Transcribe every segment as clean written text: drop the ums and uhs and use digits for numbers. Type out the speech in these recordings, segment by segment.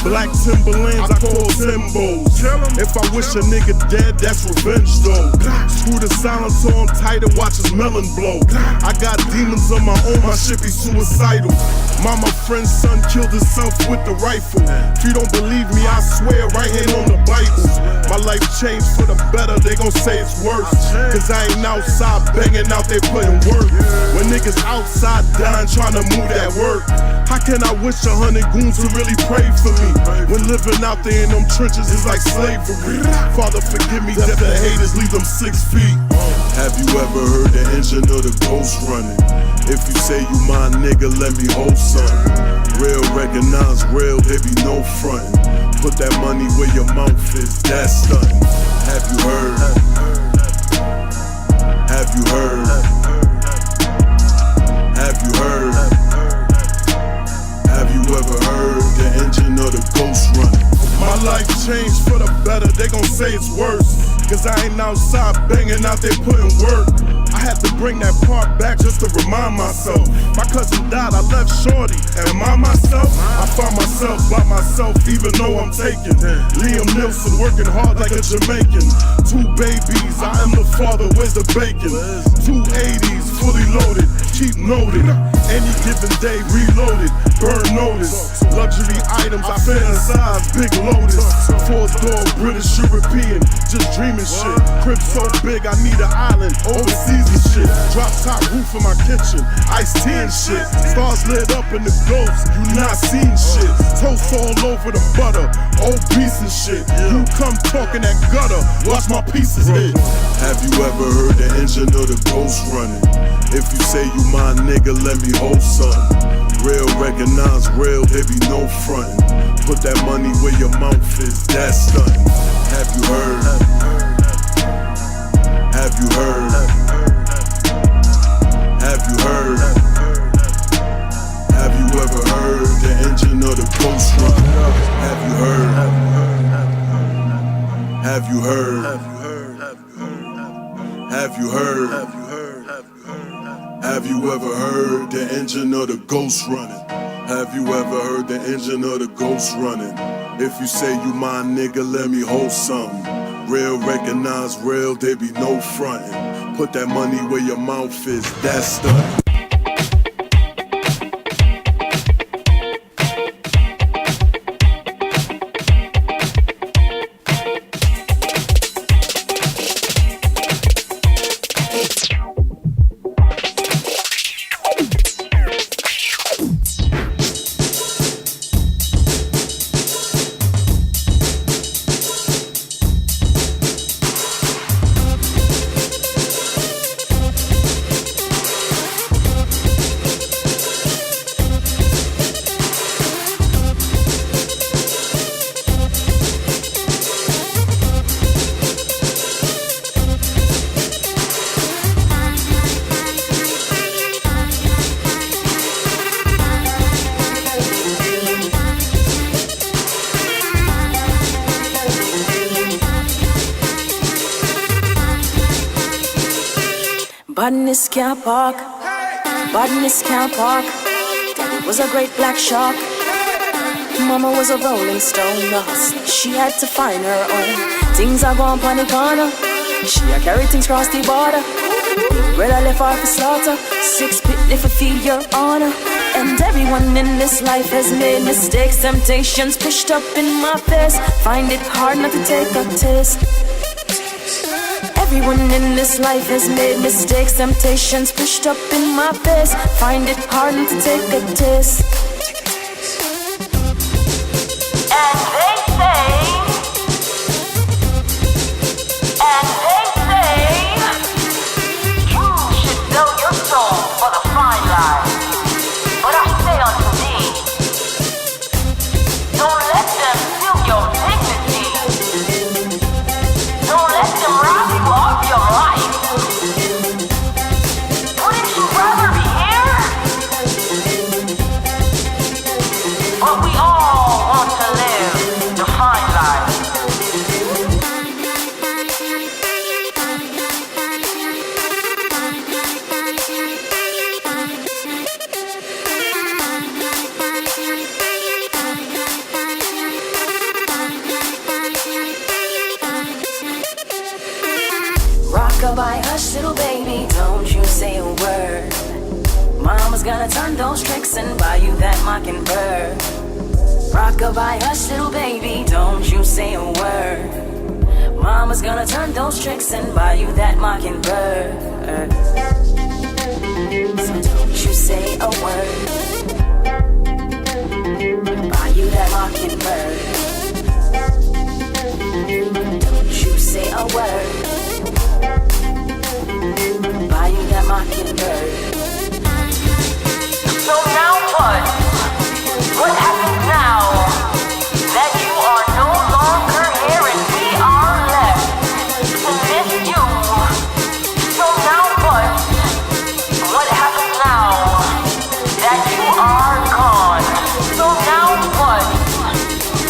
Black Timberlands, I call Timbos. If I wish a nigga dead, that's revenge though. Screw the silencer on tight and watch his melon blow. I got demons of my own, my shit be suicidal. Mama friend's son killed himself with the rifle. If you don't believe me, I swear right hand on the Bible. My life changed for the better, they gon' say it's worse. Cause I ain't outside banging out there putting work. When niggas outside dying trying to move that work. How can I wish 100 goons to really pray for me? When living out there in them trenches is like slavery. Father forgive me, death the haters, leave them 6 feet. Have you ever heard the engine of the ghost running? If you say you my nigga, let me hold something. Real recognize real, there be no frontin'. Put that money where your mouth is, that's stuntin'. Have you heard? Have you heard? Have you heard? Have you ever heard the engine of the ghost running? My life changed for the better, they gon' say it's worse. Cause I ain't outside banging out there putting work. I had to bring that part back just to remind myself. My cousin died, I left shorty. Am I myself? I find myself by myself even though I'm taken. Liam Nilsson working hard like a Jamaican. 2 babies, I am the father, where's the bacon? 2 80s, fully loaded, keep noted. Any given day, reloaded, burn notice. Luxury items, I fantasize, big lotus. 4-door, British, European, just dreaming shit. Crib so big, I need an island, overseas and shit. Drop top roof in my kitchen, iced tea and shit. Stars lit up in the ghost, you not seeing shit. Toast all over the butter, old beast and shit. You come talking that gutter, watch my pieces hit. Have you ever heard the engine of the ghost running? If you say you my nigga, let me hold something. Real recognize real, there be no frontin'. Put that money where your mouth is, that's stuntin'. Have you heard? Have you heard? Have you heard? Have you ever heard the engine of the ghost run? Have you heard? Have you heard? Have you heard? Have you ever heard the engine of the ghost running? Have you ever heard the engine of the ghost running? If you say you my nigga, let me hold something. Real recognize real, there be no frontin'. Put that money where your mouth is, that's stuntin'. Badness can't park, badness can't park. Daddy was a great black shark. Mama was a rolling stone. She had to find her own. Things are gone on the corner. She a carry things across the border. Bread I left off the slaughter. 6 pitney for feed your honor. And everyone in this life has made mistakes. Temptations pushed up in my face. Find it hard not to take a taste. Everyone in this life has made mistakes. Temptations pushed up in my face. Find it hard not to take a taste. And they say you should sell your soul for the fine life. But I say unto thee, don't let them steal your dignity. Don't let them rob you of your life. Wouldn't you rather be here? Rockabye, hush, little baby, don't you say a word. Mama's gonna turn those tricks and buy you that mockingbird. Rockabye, hush, little baby, don't you say a word. Mama's gonna turn those tricks and buy you that mockingbird. So don't you say a word. Buy you that mockingbird. Don't you say a word. Buy you that mockingbird. So now what? What happens now that you are no longer here and we are left to miss you? So now what? What happens now that you are gone? So now what?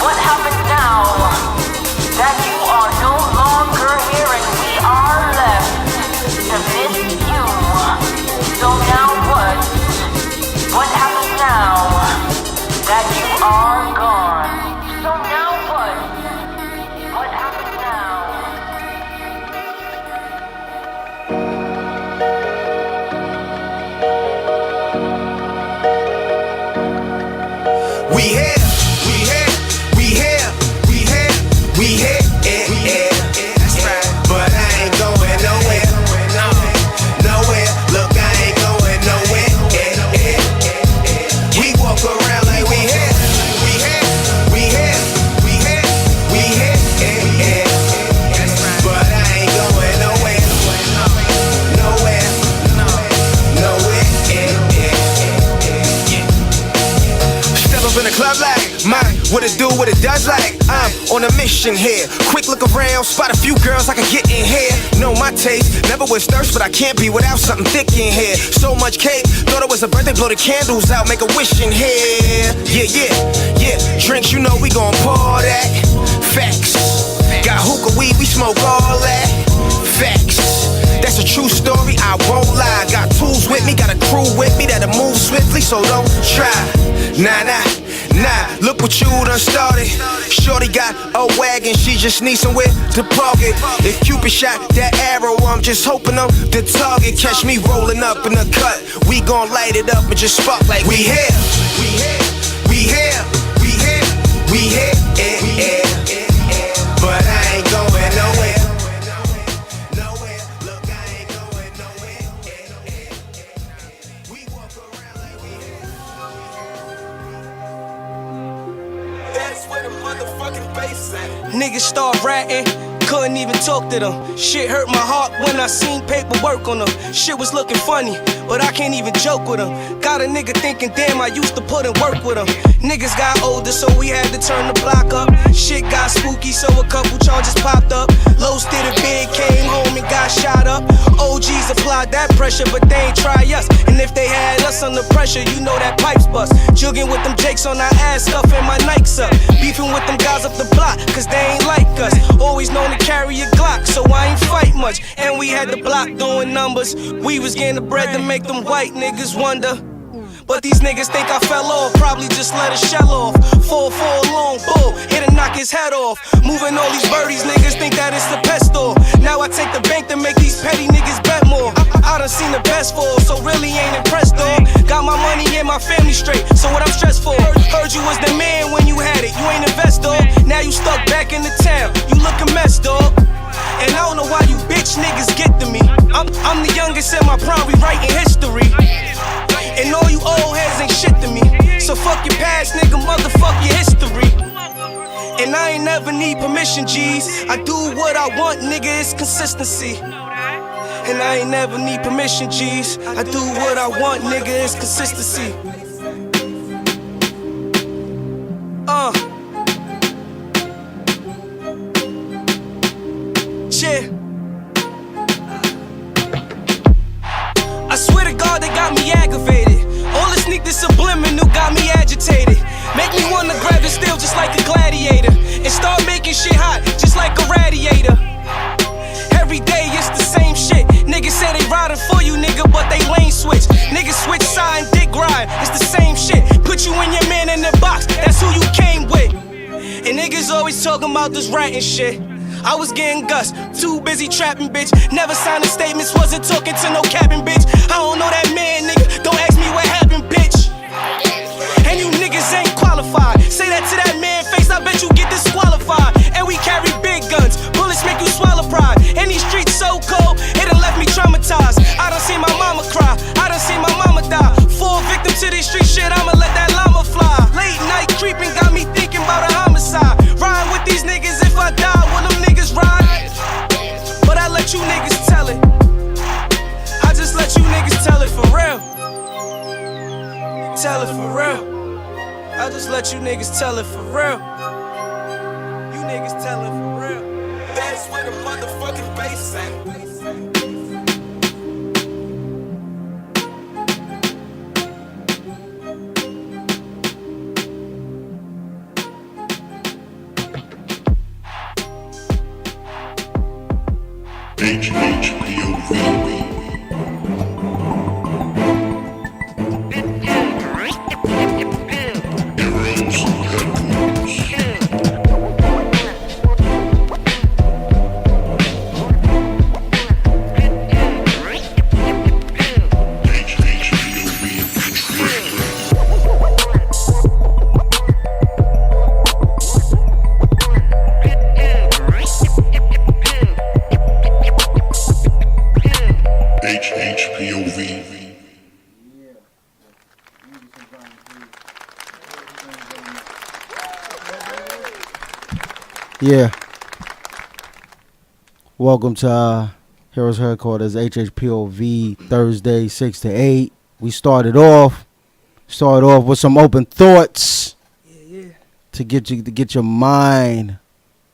What happens now that you are no longer here and we are left to miss you? So now what? What happens now that you are gone? So now what? What happens now? We here, that's right. But I ain't going nowhere, nowhere. Look, I ain't going nowhere. We walk around like we here, that's right. But I ain't going nowhere, Step up in the club like mine, what it do, what it does like. I'm on a mission here. Quick look around, spot a few girls I can get in here. Know my taste, never was thirst, but I can't be without something thick in here. So much cake, thought it was a birthday, blow the candles out, make a wish in here. Yeah, drinks, you know we gon' pour that. Facts, got hookah weed, we smoke all that. Facts, that's a true story, I won't lie. Got tools with me, got a crew with me that'll move swiftly, so don't try. Nah, look what you done started. Shorty got a wagon, she just needs somewhere to park it. If Cupid shot that arrow, I'm just hoping I'm the target. Catch me rolling up in the cut, we gon' light it up and just spark like we here. But I ain't going nowhere. Look, I ain't going nowhere. We walk around like we here. That's where the motherfucking bass at. Niggas start ratting, couldn't even talk to them. Shit hurt my heart when I seen paperwork on them. Shit was looking funny, but I can't even joke with them. Got a nigga thinking, damn, I used to put in work with them. Niggas got older, so we had to turn the block up. Shit got spooky, so a couple charges popped up. Lowe's did it big, came home and got shot up. OGs applied that pressure, but they ain't try us. And if they had us under pressure, you know that pipes bust. Jugging with them jakes on our ass, stuffing my Nikes up. Beefing with them guys up the block, cause they ain't like us. Always known to carry a Glock, so I ain't fight much. And we had the block doing numbers. We was getting the bread to make them white niggas wonder. But these niggas think I fell off, probably just let a shell off. Fall for a long bull, it'll knock his head off. Moving all these birdies, niggas think that it's the pest store. Now I take the bank to make these petty niggas bet more. I done seen the best fall, so really ain't impressed, dog. Got my money and my family straight, so what I'm stressed for? Heard you was the man when you had it, you ain't invest, dog. Now you stuck back in the town, you look a mess, dog. And I don't know why you bitch niggas get to me. I'm the youngest in my prime, we writing history. And all you old heads ain't shit to me. So fuck your past, nigga, motherfuck your history. And I ain't never need permission, G's. I do what I want, nigga, it's consistency. And I ain't never need permission, G's. I do what I want, nigga, it's consistency. Yeah. I swear to God, they got me aggravated. All this sneak, this subliminal got me agitated. Make me wanna grab it still just like a gladiator. And start making shit hot, just like a radiator. Every day it's the same shit. Niggas say they riding for you, nigga, but they lane switch. Niggas switch side and dick ride, it's the same shit. Put you and your man in the box, that's who you came with. And niggas always talking about this ratting shit. I was getting Gus, too busy trapping, bitch. Never signing statements, wasn't talking to no cabin, bitch. I don't know that man, nigga. Don't ask me what happened, bitch. And you niggas ain't qualified. Say that to that man face, I bet you get disqualified. And we carry big guns, bullets make you swallow pride. And these streets so cold, it done left me traumatized. I done seen my mama cry, I done seen my mama die. Full victim to this street shit, I'ma let that llama fly. Late night creeping got me thinking about a homicide. Ride with these niggas, if I die, will them niggas ride? But I let you niggas tell it. I just let you niggas tell it for real. Tell it for real. I just let you niggas tell it for real. You niggas tell it for real. That's where the motherfucking bass at. HHPOV. Yeah. Welcome to Heroes Headquarters, HHPOV, Thursday, 6 to 8. We started off with some open thoughts. Yeah. To get your mind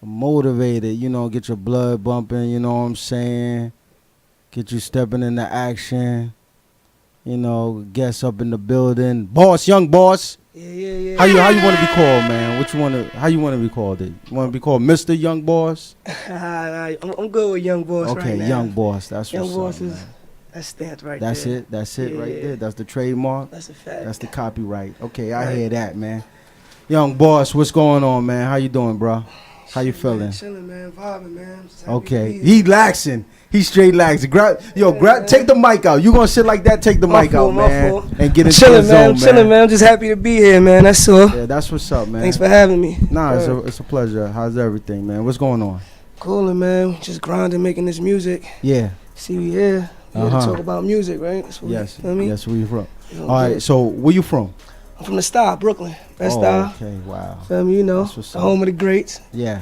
motivated, get your blood bumping, you know what I'm saying? Get you stepping into action. Guests up in the building. Boss, young boss. Yeah. How you want to be called, man? How you want to be called? You want to be called Mr. Young Boss? I'm good with Young Boss right now. Okay, Young Boss. That's Young what's Boss up, is man. that's stamped right That's there. it. That's it right Yeah. there. That's the trademark. That's a fact. That's the copyright. Okay, I Right. hear that, man. Young Boss, what's going on, man? How you doing, bro? How you feeling? Chilling, man. Vibing, man. Just happy Okay, to be here. he laxing. He straight laxing. Grab, man. take the mic out. You gonna sit like that? Take the My mic fault, out, my man, fault. and get into Chilling, the man. zone, I'm chilling, man. I'm just happy to be here, man. That's all. Yeah, that's what's up, man. Thanks for having me. Nah, Yeah. it's a pleasure. How's everything, man? What's going on? Coolin', man. Just grinding, making this music. Yeah. See, we here. We here to Uh-huh. talk about music, right? That's what Yes. we, you know what I mean? Yes. Where you from? You know, All right. good. So where you from? I'm from the Style, Brooklyn. Best Oh, Style. okay. Wow. Feel me? You know, That's what's the up. home of the greats. Yeah.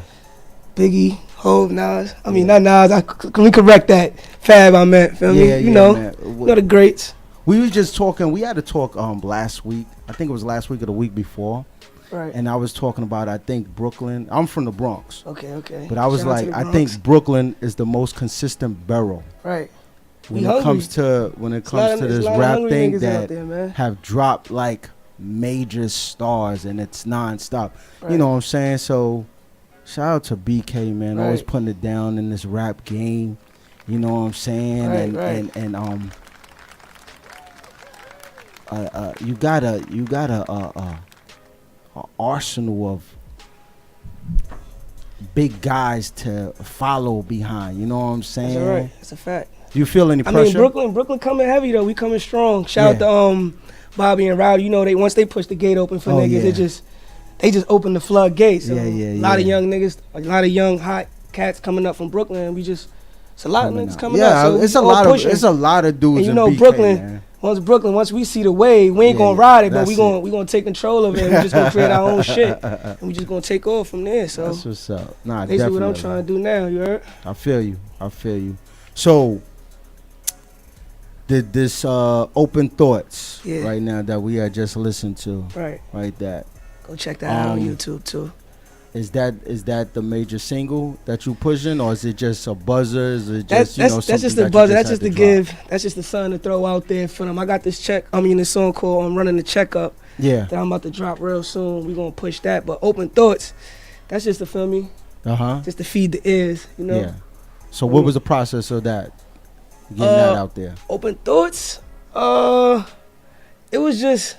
Biggie, Hov, Nas. I mean, Yeah. not Nas. Can we correct that? Fab, I meant. Feel me? You know, man. you know the greats. We was just talking. We had to talk last week. I think it was last week or the week before. Right. And I was talking about, I think, Brooklyn. I'm from the Bronx. Okay. But I was Shout out to like, the I Bronx. think Brooklyn is the most consistent borough Right. when We it hungry. comes to There's this a lot of rap hungry thing niggas out that there, man. have dropped like major stars and it's nonstop. Right. You know what I'm saying? So shout out to BK, man. Right. Always putting it down in this rap game. You know what I'm saying? Right, right. And you got a arsenal of big guys to follow behind. You know what I'm saying? That's all right. That's a fact. Do you feel any I pressure? mean, Brooklyn coming heavy though. We coming strong. Shout Yeah. out to Bobby and Rowdy. You know, once they push the gate open for Oh, niggas, yeah. they just open the floodgates. So Yeah, a lot of yeah. young niggas, a lot of young hot cats coming up from Brooklyn. It's a lot of niggas coming yeah, up. So it's we a all lot pushing. of dudes And you in know, BK, Brooklyn, man. Once we see the wave, we ain't Yeah, gonna yeah, ride it, but that's we it. gonna take control of it. And we just gonna create our own shit, and we just gonna take off from there. So That's what's up. Nah, basically definitely. what I'm trying to do now. You heard? I feel you. So, this open thoughts Yeah. right now that we had just listened to, Right. that Go check that out on Um, YouTube too. is that the major single that you pushing, or is it just a buzzer? Is it just That's something just that the you buzzer. just That's just had the to drop? give. That's just the something to throw out there for them. I got this song called I'm Running the Checkup Yeah. that I'm about to drop real soon. We gonna push that. But Open Thoughts, that's just to feel me, Uh-huh. just to feed the ears, you know. Yeah. So what was the process of that? Getting that out there. Open Thoughts, it was just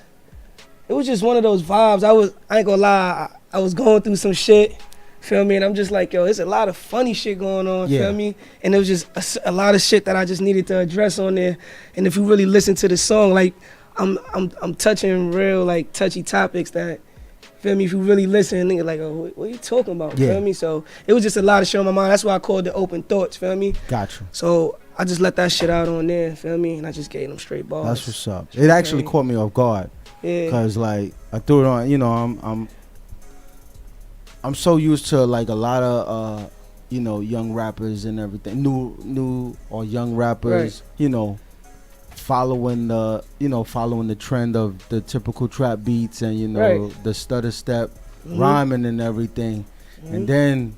one of those vibes. I ain't gonna lie, I was going through some shit. Feel me? And I'm just like, yo, there's a lot of funny shit going on, Yeah. feel me? And it was just a lot of shit that I just needed to address on there. And if you really listen to the song, like, I'm touching real, like, touchy topics that, feel me, if you really listen, nigga, like, oh, what are you talking about, Yeah. feel me? So it was just a lot of shit on my mind. That's why I called it Open Thoughts, feel me? Gotcha. So I just let that shit out on there, feel me? And I just gave them straight balls. That's what's up. It actually caught me off guard. Yeah. Cause like I threw it on, you know, I'm so used to like a lot of you know, young rappers and everything, new or young rappers, you know, following the trend of the typical trap beats and, you know, the stutter step, rhyming and everything. And then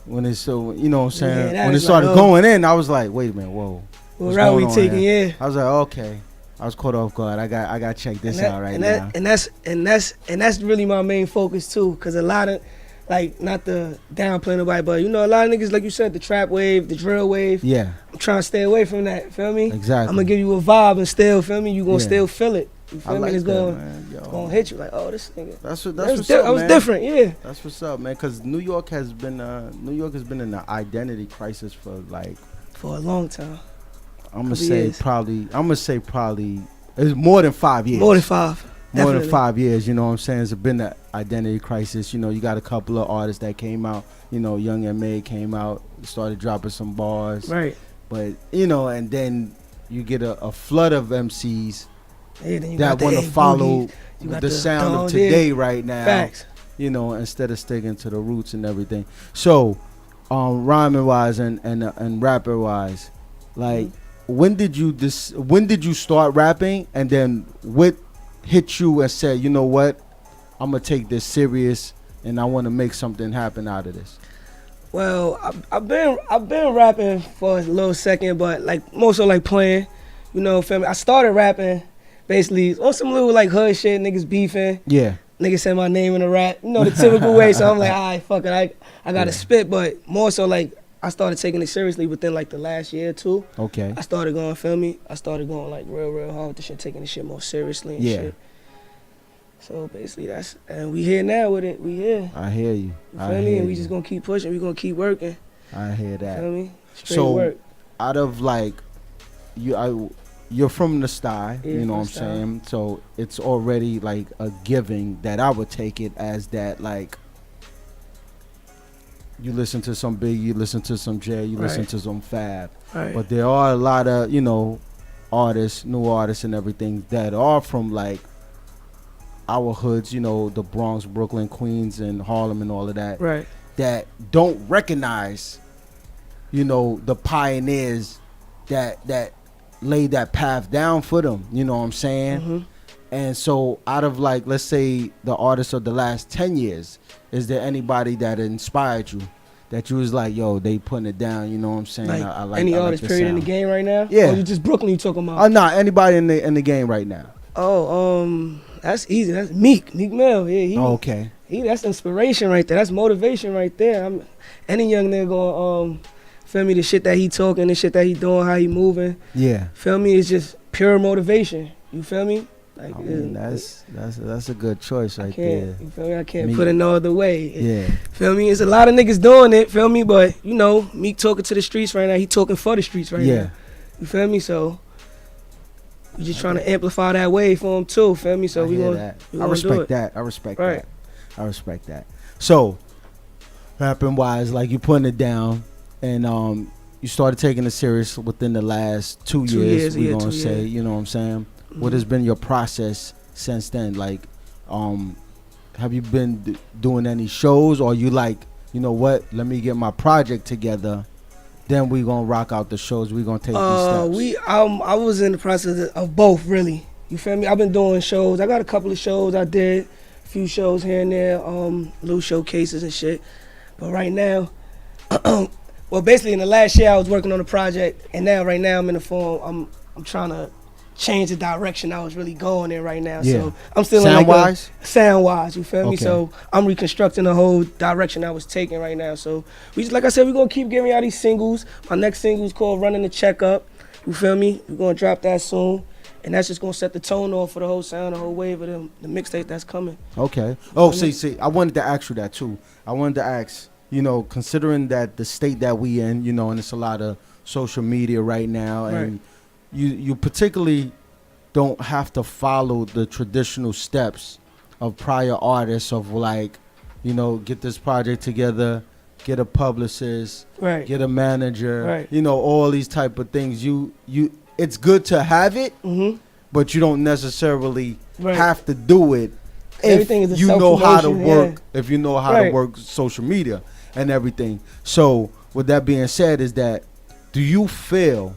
when it's so, you know what I'm saying, when it started going in, I was like, wait a minute, whoa. What route we taking? Yeah. I was like, okay. I was caught off guard. I got to check this out right now. And that's really my main focus too, cause a lot of, like, not to downplay nobody, but you know, a lot of niggas, like you said, the trap wave, the drill wave. Yeah. I'm trying to stay away from that. Feel me? Exactly. I'm gonna give you a vibe and still, feel me? You gonna still feel it. You feel I me? like It's that, gonna, man. Yo. it's gonna hit you like, oh, this nigga. That's what's I up, was man. different, yeah. That's what's up, man. Cause New York has been in an identity crisis for a long time. I'm gonna say probably it's more than 5 years. More than 5. More Definitely. than 5 years, you know what I'm saying? It's been an identity crisis. You know, you got a couple of artists that came out. You know, Young M.A. came out, started dropping some bars. Right. But, you know, and then you get a flood of MCs that want to follow the sound of today right now. Facts. You know, instead of sticking to the roots and everything. So, rhyming wise and rapper wise, like, when did you start rapping, and then what hit you and said, you know what, I'm gonna take this serious and I want to make something happen out of this? Well, I've been rapping for a little second, but like more so like playing, you know, feel me? I started rapping basically on some little like hood shit, niggas beefing. Yeah. Niggas say my name in the rap, you know, the typical way. So I'm like, all right, fuck it, I gotta spit. But more so like I started taking it seriously within like the last year or two. Okay. I started going, feel me? I started going like real hard with the shit, taking the shit more seriously and shit. So basically and we here now with it. We here. I hear you. You feel me? And we just gonna keep pushing. We gonna keep working. I hear that. Feel me? Straight So work. out of like you're from the style, Yeah, you know from what I'm the style. saying? So it's already like a giving that I would take it as that, like, you listen to some Big, you listen to some J, you listen to some Fab. Right. But there are a lot of, you know, artists, new artists and everything that are from like our hoods, you know, the Bronx, Brooklyn, Queens, and Harlem and all of that. Right. That don't recognize, you know, the pioneers that laid that path down for them, you know what I'm saying? Mm-hmm. And so out of like, let's say the artists of the last 10 years, is there anybody that inspired you, that you was like, yo, they putting it down, you know what I'm saying? Like, I like any I like artist the period in the sound. game right now? Yeah. Or you just Brooklyn you talking about? Nah, anybody in the game right now. Oh, that's easy. That's Meek Mill. Yeah, Okay. That's inspiration right there. That's motivation right there. Any young nigga going, feel me, the shit that he talking, the shit that he doing, how he moving. Yeah. Feel me, it's just pure motivation. You feel me? Like, I mean, that's a good choice right there. You feel me? I can't Meek. put it no other way. Yeah. Feel me? It's a lot of niggas doing it, feel me? But, you know, Meek talking to the streets right now. He talking for the streets right now. You feel me? So, we just trying to amplify that wave for him too, feel me? So I we hear gonna that. we I gonna do respect it. that. I respect Right. that. I respect that. So, rapping wise, like you putting it down, and you started taking it serious within the last 2 2 years. years, We yeah, gonna 2 say, years. you know what I'm saying? What has been your process since then? Like, have you been doing any shows, or you like, you know what? Let me get my project together. Then we gonna rock out the shows. We gonna take these steps. I was in the process of both, really. You feel me? I've been doing shows. I got a couple of shows. I did a few shows here and there, little showcases and shit. But right now, well, basically in the last year I was working on a project, and now right now I'm in the form. I'm trying to change the direction I was really going in right now. Yeah. So I'm still Sound-wise? Sound-wise, you feel me? Okay. So I'm reconstructing the whole direction I was taking right now. So we just, like I said, we're gonna keep giving y'all these singles. My next single is called Running the Checkup. You feel me? We're gonna drop that soon. And that's just gonna set the tone off for the whole sound, the whole wave of the mixtape that's coming. Okay. Oh, see, I wanted to ask you that too. I wanted to ask, you know, considering that the state that we in, you know, and it's a lot of social media right now, and you particularly don't have to follow the traditional steps of prior artists of like, you know, get this project together, get a publicist, get a manager, you know, all these type of things. You it's good to have it, but you don't necessarily have to do it if you know how to work. If you know how to work social media and everything. So with that being said, is that do you feel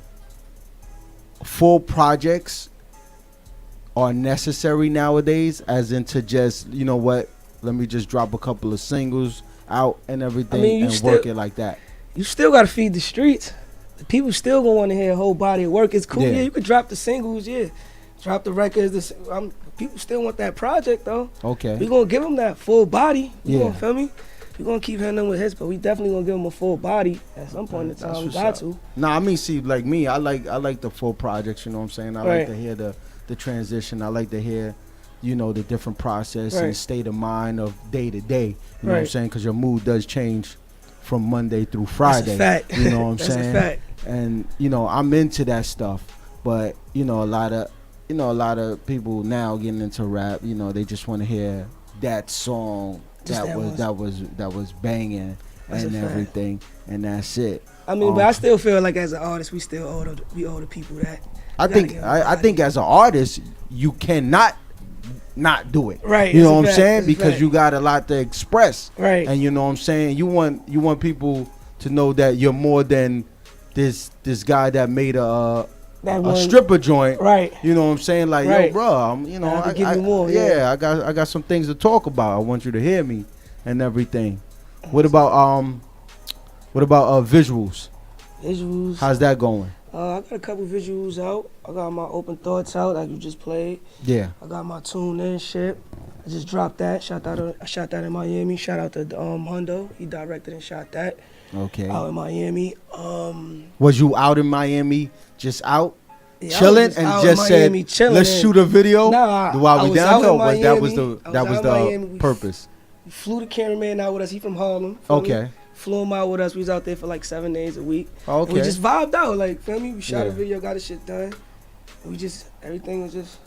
full projects are necessary nowadays, as into just, you know what, let me just drop a couple of singles out and everything, and work it like that? You still got to feed the streets. The people still gonna want to hear a whole body of work. It's cool, yeah, you could drop the singles, drop the records. People still want that project though. Okay, we gonna give them that full body. You gonna feel me? We gonna keep hitting them with hits, but we definitely gonna give them a full body at some point in time. We got to. Nah, I mean, see, like me, I like the full projects. You know what I'm saying? I like to hear the transition. I like to hear, you know, the different process and state of mind of day to day. You know what I'm saying? Because your mood does change from Monday through Friday. That's a fact. You know what I'm That's saying? A fact. And you know, I'm into that stuff, but you know, a lot of people now getting into rap, you know, they just want to hear that song that was banging and everything, and that's it. I mean, but I still feel like as an artist, we still owe the people that. I think as an artist, you cannot not do it. Right. You know what I'm saying? Because you got a lot to express. Right. And you know what I'm saying? You want people to know that you're more than this guy that made a stripper joint. Right. You know what I'm saying? Like, yo, bro, you know, I give you more. Yeah, I got some things to talk about. I want you to hear me and everything. What about visuals? Visuals. How's that going? I got a couple visuals out. I got my Open Thoughts out, like you just played. Yeah. I got my Tune In shit. I just dropped that. I shot that in Miami. Shout out to Hundo. He directed and shot that. Okay. Out in Miami. Was you out in Miami, just out, chilling, and just said, "Let's shoot a video"? Nah, while we down there, that was the purpose. We flew the cameraman out with us. He from Harlem. Okay. Flew him out with us. We was out there for like 7 days a week. Okay. And we just vibed out, like, feel me? We shot a video, got the shit done. And everything was just.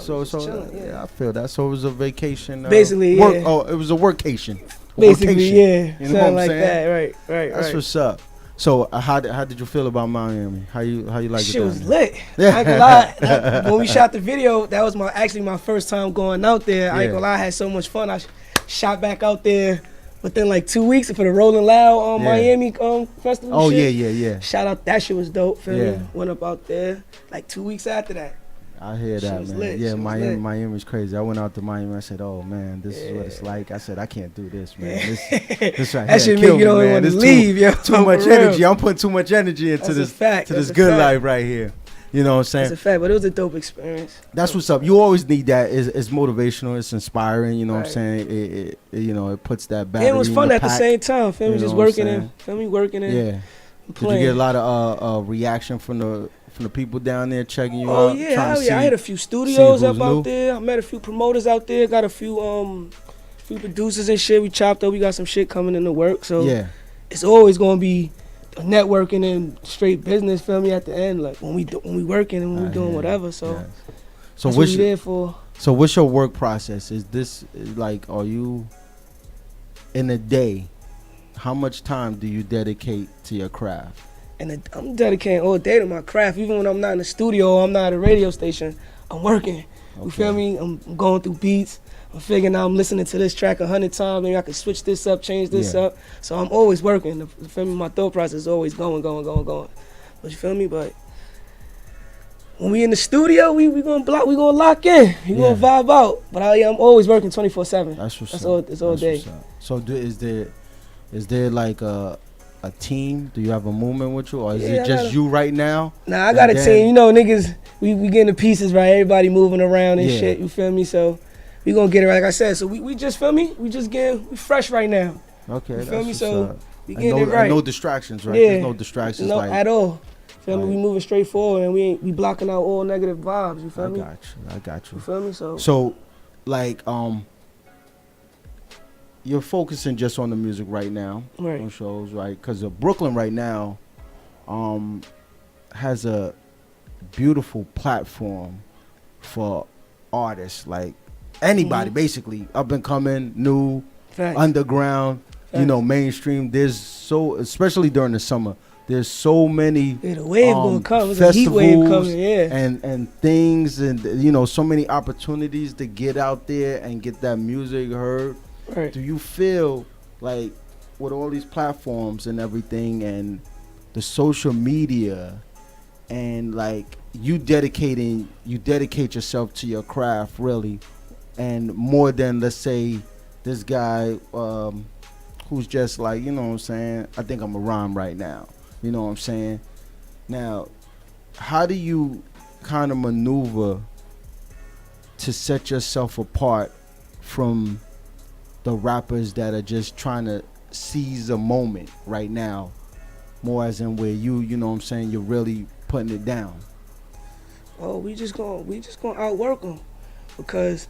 Chilling, I feel that. So it was a vacation. Basically, work, yeah. Oh, it was a workation. Basically, yeah. You know what I'm like saying? That, right. That's what's up. So how did you feel about Miami? How you like it? Shit was lit. I ain't gonna lie. When we shot the video, that was actually my first time going out there. I ain't gonna lie, I had so much fun. I shot back out there within like 2 weeks for the Rolling Loud Miami festival. Oh shit. yeah. Shout out, that shit was dope. Feel me? Went up out there like 2 weeks after that. I hear that, man. Lit. Yeah, Miami's crazy. I went out to Miami. I said, "Oh man, this is what it's like." I said, "I can't do this, man. This right that shit make you don't want to leave, yo. Too much energy. I'm putting too much energy into this good life right here." You know what I'm saying? That's a fact, but it was a dope experience. That's what's up. You always need that. It's motivational. It's inspiring. You know what I'm saying? It it puts that battery. It was fun at the same time. Feel me? Just working and Yeah. Did you get a lot of reaction from the people down there checking you out? Oh yeah, I had a few studios up out there. I met a few promoters out there. Got a few producers and shit. We chopped up. We got some shit coming in the work. So it's always gonna be networking and straight business. Feel me? At the end, like when we working and when we doing whatever. So that's what we there for. So what's your work process? Is this like, are you in a day? How much time do you dedicate to your craft? And I'm dedicating all day to my craft. Even when I'm not in the studio, I'm not at a radio station, I'm working. You feel me? I'm going through beats. I'm figuring out I'm listening to this track 100 times. Maybe I could switch this up, change this up. So I'm always working. You feel me? My thought process is always going. But you feel me? But when we in the studio, we gonna lock in. We gonna vibe out. But I'm always working 24/7. That's all day. So is there like a team? Do you have a movement with you, or is it just you right now? Nah, I got a team. You know, niggas, we getting the pieces right. Everybody moving around and shit. You feel me? So we gonna get it right. Like I said, so we just feel me. We fresh right now. Okay, you feel me? So we getting it right. And no distractions, right? There's no distractions. No, at all. Feel me? We moving straight forward, and we blocking out all negative vibes. You feel me? I got you. You feel me? So like you're focusing just on the music right now, Right. on shows, right? Because Brooklyn right now has a beautiful platform for artists, like anybody, basically, up and coming, new, Facts. underground, you know, mainstream. There's especially during the summer, there's so many Yeah, the wave gonna come. It's a heat wave festivals coming, yeah. and things, and you know, so many opportunities to get out there and get that music heard. Right. Do you feel like with all these platforms and everything and the social media and like you dedicate yourself to your craft really, and more than, let's say, this guy who's just like, you know what I'm saying, I think I'm a rhyme right now, you know what I'm saying? Now, how do you kind of maneuver to set yourself apart from the rappers that are just trying to seize a moment right now, more as in where you know what I'm saying, you're really putting it down? Oh, we just gonna outwork them, because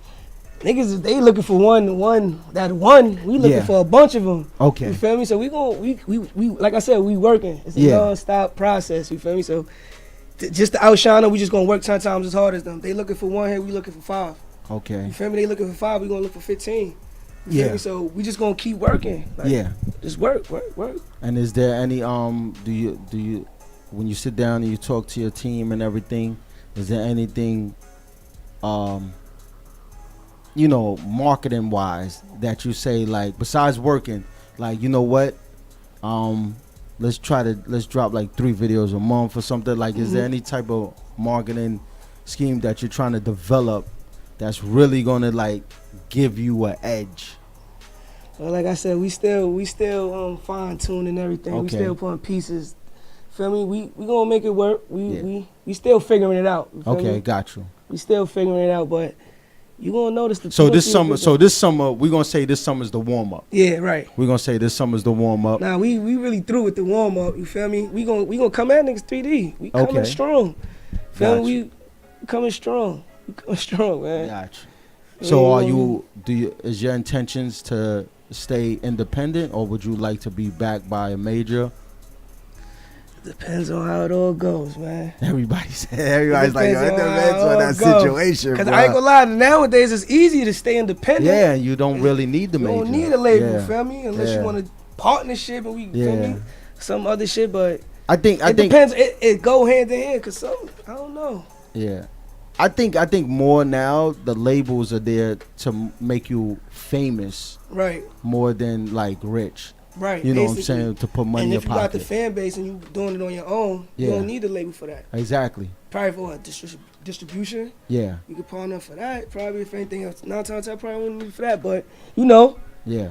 niggas, they looking for one. We looking for a bunch of them. Okay. You feel me? So we like I said, we working. It's a non-stop process. You feel me? So just to outshine them, we just gonna work 10 times as hard as them. They looking for one hit, we looking for 5. Okay. You feel me? They looking for 5, we gonna look for 15. You Yeah. feel me? So we just gonna keep working. Like, just work. And is there any do you when you sit down and you talk to your team and everything, is there anything you know, marketing wise that you say, like, besides working, like, you know what, let's drop like 3 videos a month or something, like, is there any type of marketing scheme that you're trying to develop that's really gonna like give you an edge? Well, like I said, we still fine tuning everything. We still putting pieces. Feel me? We gonna make it work. We still figuring it out. You feel me? Got you. We still figuring it out, but you gonna notice the. So this summer, we gonna say this summer's the warm up. Yeah, right. We gonna say this summer's the warm up. Nah, we really through with the warm up. You feel me? We gonna come at niggas 3D. We coming strong. Feel me? We coming strong. We coming strong, man. Gotcha. So is your intentions to stay independent, or would you like to be backed by a major? Depends on how it all goes, man. Everybody's like, it depends on that situation. Because I ain't gonna lie, nowadays it's easy to stay independent. Yeah, you don't really need the major. You don't need a label, feel me? Unless you want a partnership and feel me? Some other shit, but I think depends. It go hand in hand, because I don't know. Yeah. I think more now the labels are there to make you famous. Right. More than like rich. Right. You know what I'm saying? To put money in your pocket. And if you got the fan base and you doing it on your own, you don't need a label for that. Exactly. Probably for distribution. Yeah. You could partner for that. Probably if anything else. 9 times I probably wouldn't need for that, but you know. Yeah.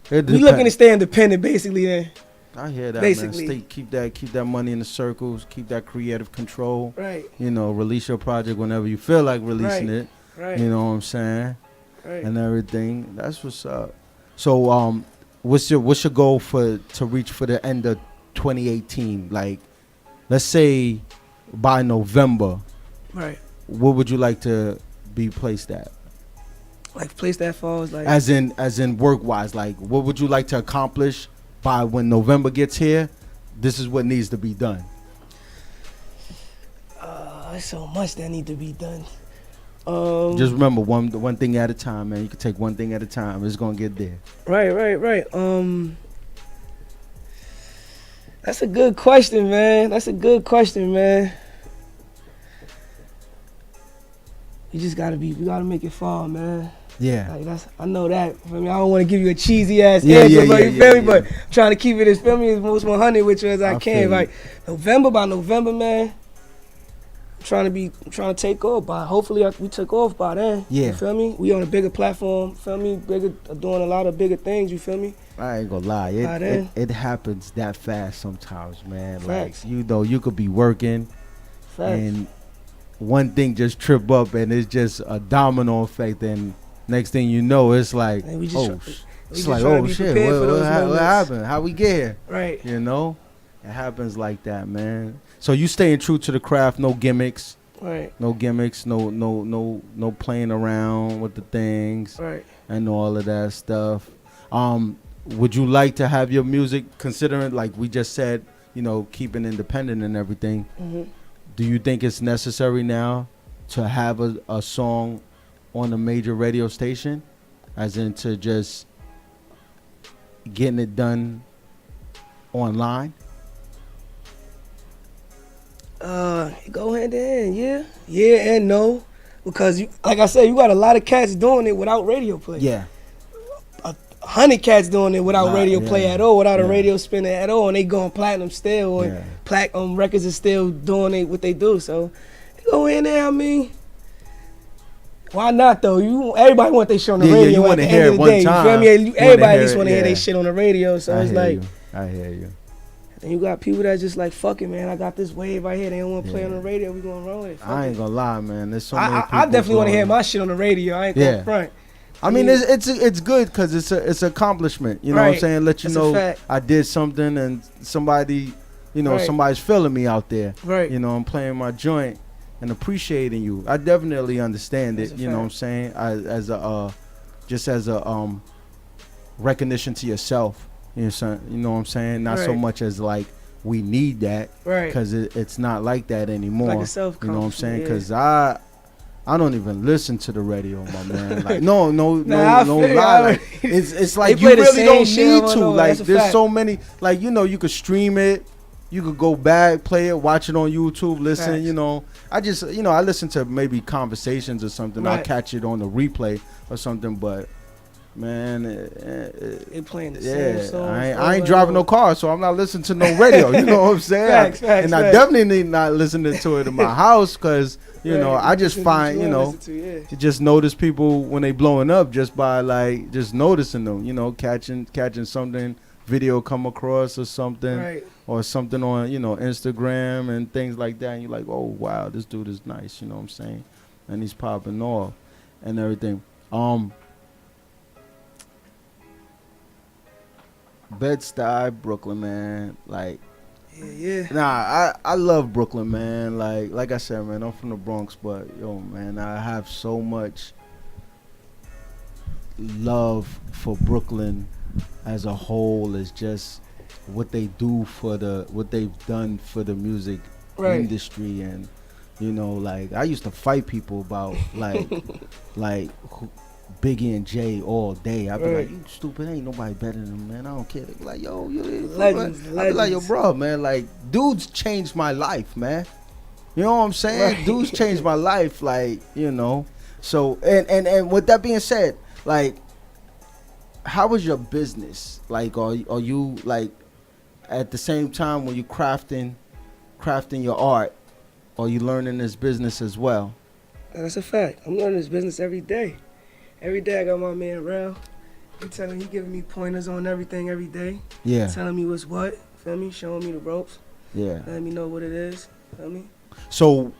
We looking to stay independent basically then. I hear that, basically. Man. Keep that money in the circles. Keep that creative control. Right. You know, release your project whenever you feel like releasing it. Right. You know what I'm saying? Right. And everything. That's what's up. So what's your goal to reach for the end of 2018? Like, let's say by November. Right. What would you like to be placed at? Like placed that falls like. As in work wise, like what would you like to accomplish by when November gets here? This is what needs to be done. There's so much that need to be done. Just remember one thing at a time, man. You can take one thing at a time. It's gonna get there. Right. That's a good question, man. We gotta make it fall, man. Yeah. Like I know that. I don't want to give you a cheesy ass answer, but you feel me? But I'm trying to keep it as most 100 with you as I can. Like by November, man. I'm trying to take off by. Hopefully we took off by then. Yeah. You feel me? We on a bigger platform. Feel me? Doing a lot of bigger things. You feel me? I ain't gonna lie. It happens that fast sometimes, man. Facts. Like, you know, you could be working Facts. and one thing just trip up and it's just a domino effect, and next thing you know, it's like, shit, what happened? How we get here? Right. You know? It happens like that, man. So you staying true to the craft, no gimmicks. Right. No gimmicks, no playing around with the things. Right. And all of that stuff. Would you like to have your music, considering like we just said, you know, keeping independent and everything? Mm-hmm. Do you think it's necessary now to have a song on a major radio station, as in to just getting it done online? Go hand in hand, yeah and no, because you, like I said, you got a lot of cats doing it without radio play. Yeah. 100 cats doing it without radio play yeah. at all, without a Yeah. radio spinner at all, and they going platinum still, or Yeah. records is still doing what they do. So go in there. I mean, why not though? Everybody want their shit on the radio. You want to hear it the one day, time. You feel me? Everybody just want to hear yeah. their shit on the radio. So I it's hear like, you. I hear you. and you got people that just like, fuck it, man. I got this wave right here. They don't want to play Yeah. on the radio. We gonna roll it. Fuck I ain't it. gonna lie, man. There's so many people. I definitely want to hear going- my shit on the radio. I ain't Yeah. gonna front. I mean, it's good because it's an accomplishment. You know what I'm Right. saying? Let you That's a know fact. I did something and somebody, you know, Right. somebody's feeling me out there. Right. You know, I'm playing my joint and appreciating you. I definitely understand That's it. a You know what I'm fact. saying? As a just as a recognition to yourself. You know what I'm saying? Not so Right. much as like we need that, Right. because it's not like that anymore. Like a self-accomplishment, you know what I'm saying? yeah. Because I don't even listen to the radio, my man. Like, no Nah, I feel you. lie. I Like, don't- it's like They you play the really same don't shit need over and to. over. Like, That's a there's fact. so many. Like, you know, you could stream it, you could go back, play it, watch it on YouTube, listen. Facts. You know, I just, you know, I listen to maybe conversations or something. I'll Right. catch it on the replay or something. But man, They playing the yeah, same song. I ain't driving no car, so I'm not listening to no radio. You know what I'm saying? Facts, facts, and I facts. definitely not listening to it in my house because you know Right. I just Listen to what find, you wanna know, listen to, yeah. you just notice people when they blowing up just by like just noticing them. You know, catching something video come across or something. Right. Or something on, you know, Instagram and things like that, and you're like, oh wow, this dude is nice, you know what I'm saying? And he's popping off and everything. Bed-Stuy, Brooklyn, man. Like, Yeah. nah, I love Brooklyn, man. Like I said, man, I'm from the Bronx, but yo, man, I have so much love for Brooklyn as a whole. Is just what they do for what they've done for the music Right. industry, and you know, like I used to fight people about like Biggie and Jay all day. I'd be Right. like, you stupid, ain't nobody better than them, man. I don't care. They be like, yo, you Legends, I'd be like, yo, legends. bro, man, like dudes changed my life, man. You know what I'm saying? Right. Dudes changed my life, like, you know. So and with that being said, like, how was your business? Like, are you like at the same time when you crafting your art, are you learning this business as well? That's a fact. I'm learning this business every day. Every day I got my man Rel. He giving me pointers on everything every day. Yeah, Telling me what's what. Feel me? Showing me the ropes. yeah. Letting me know what it is. Feel me? So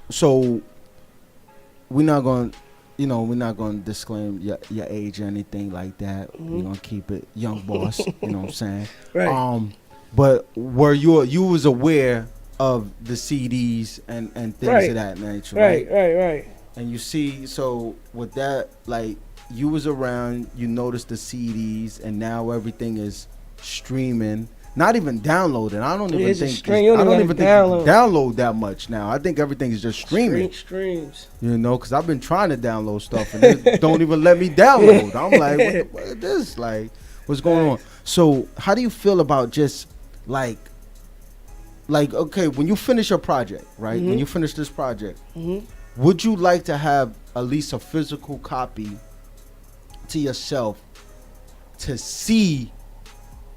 we're not gonna disclaim your age or anything like that. Mm-hmm. We're gonna keep it young boss. You know what I'm saying? Right. But were you was aware of the CDs and things Right. of that nature, right? Right. And you see, so with that, like, you was around, you noticed the CDs, and now everything is streaming. Not even downloading. I don't Yeah, even it's just think. stream. You I don't don't even even think download. you download that much now. I think everything is just streaming. Streams. You know, because I've been trying to download stuff and it don't even let me download. I'm like, what is this? Like, what's going on? So, how do you feel about just like, okay, when you finish your project, right? When you finish this project, would you like to have at least a physical copy to yourself to see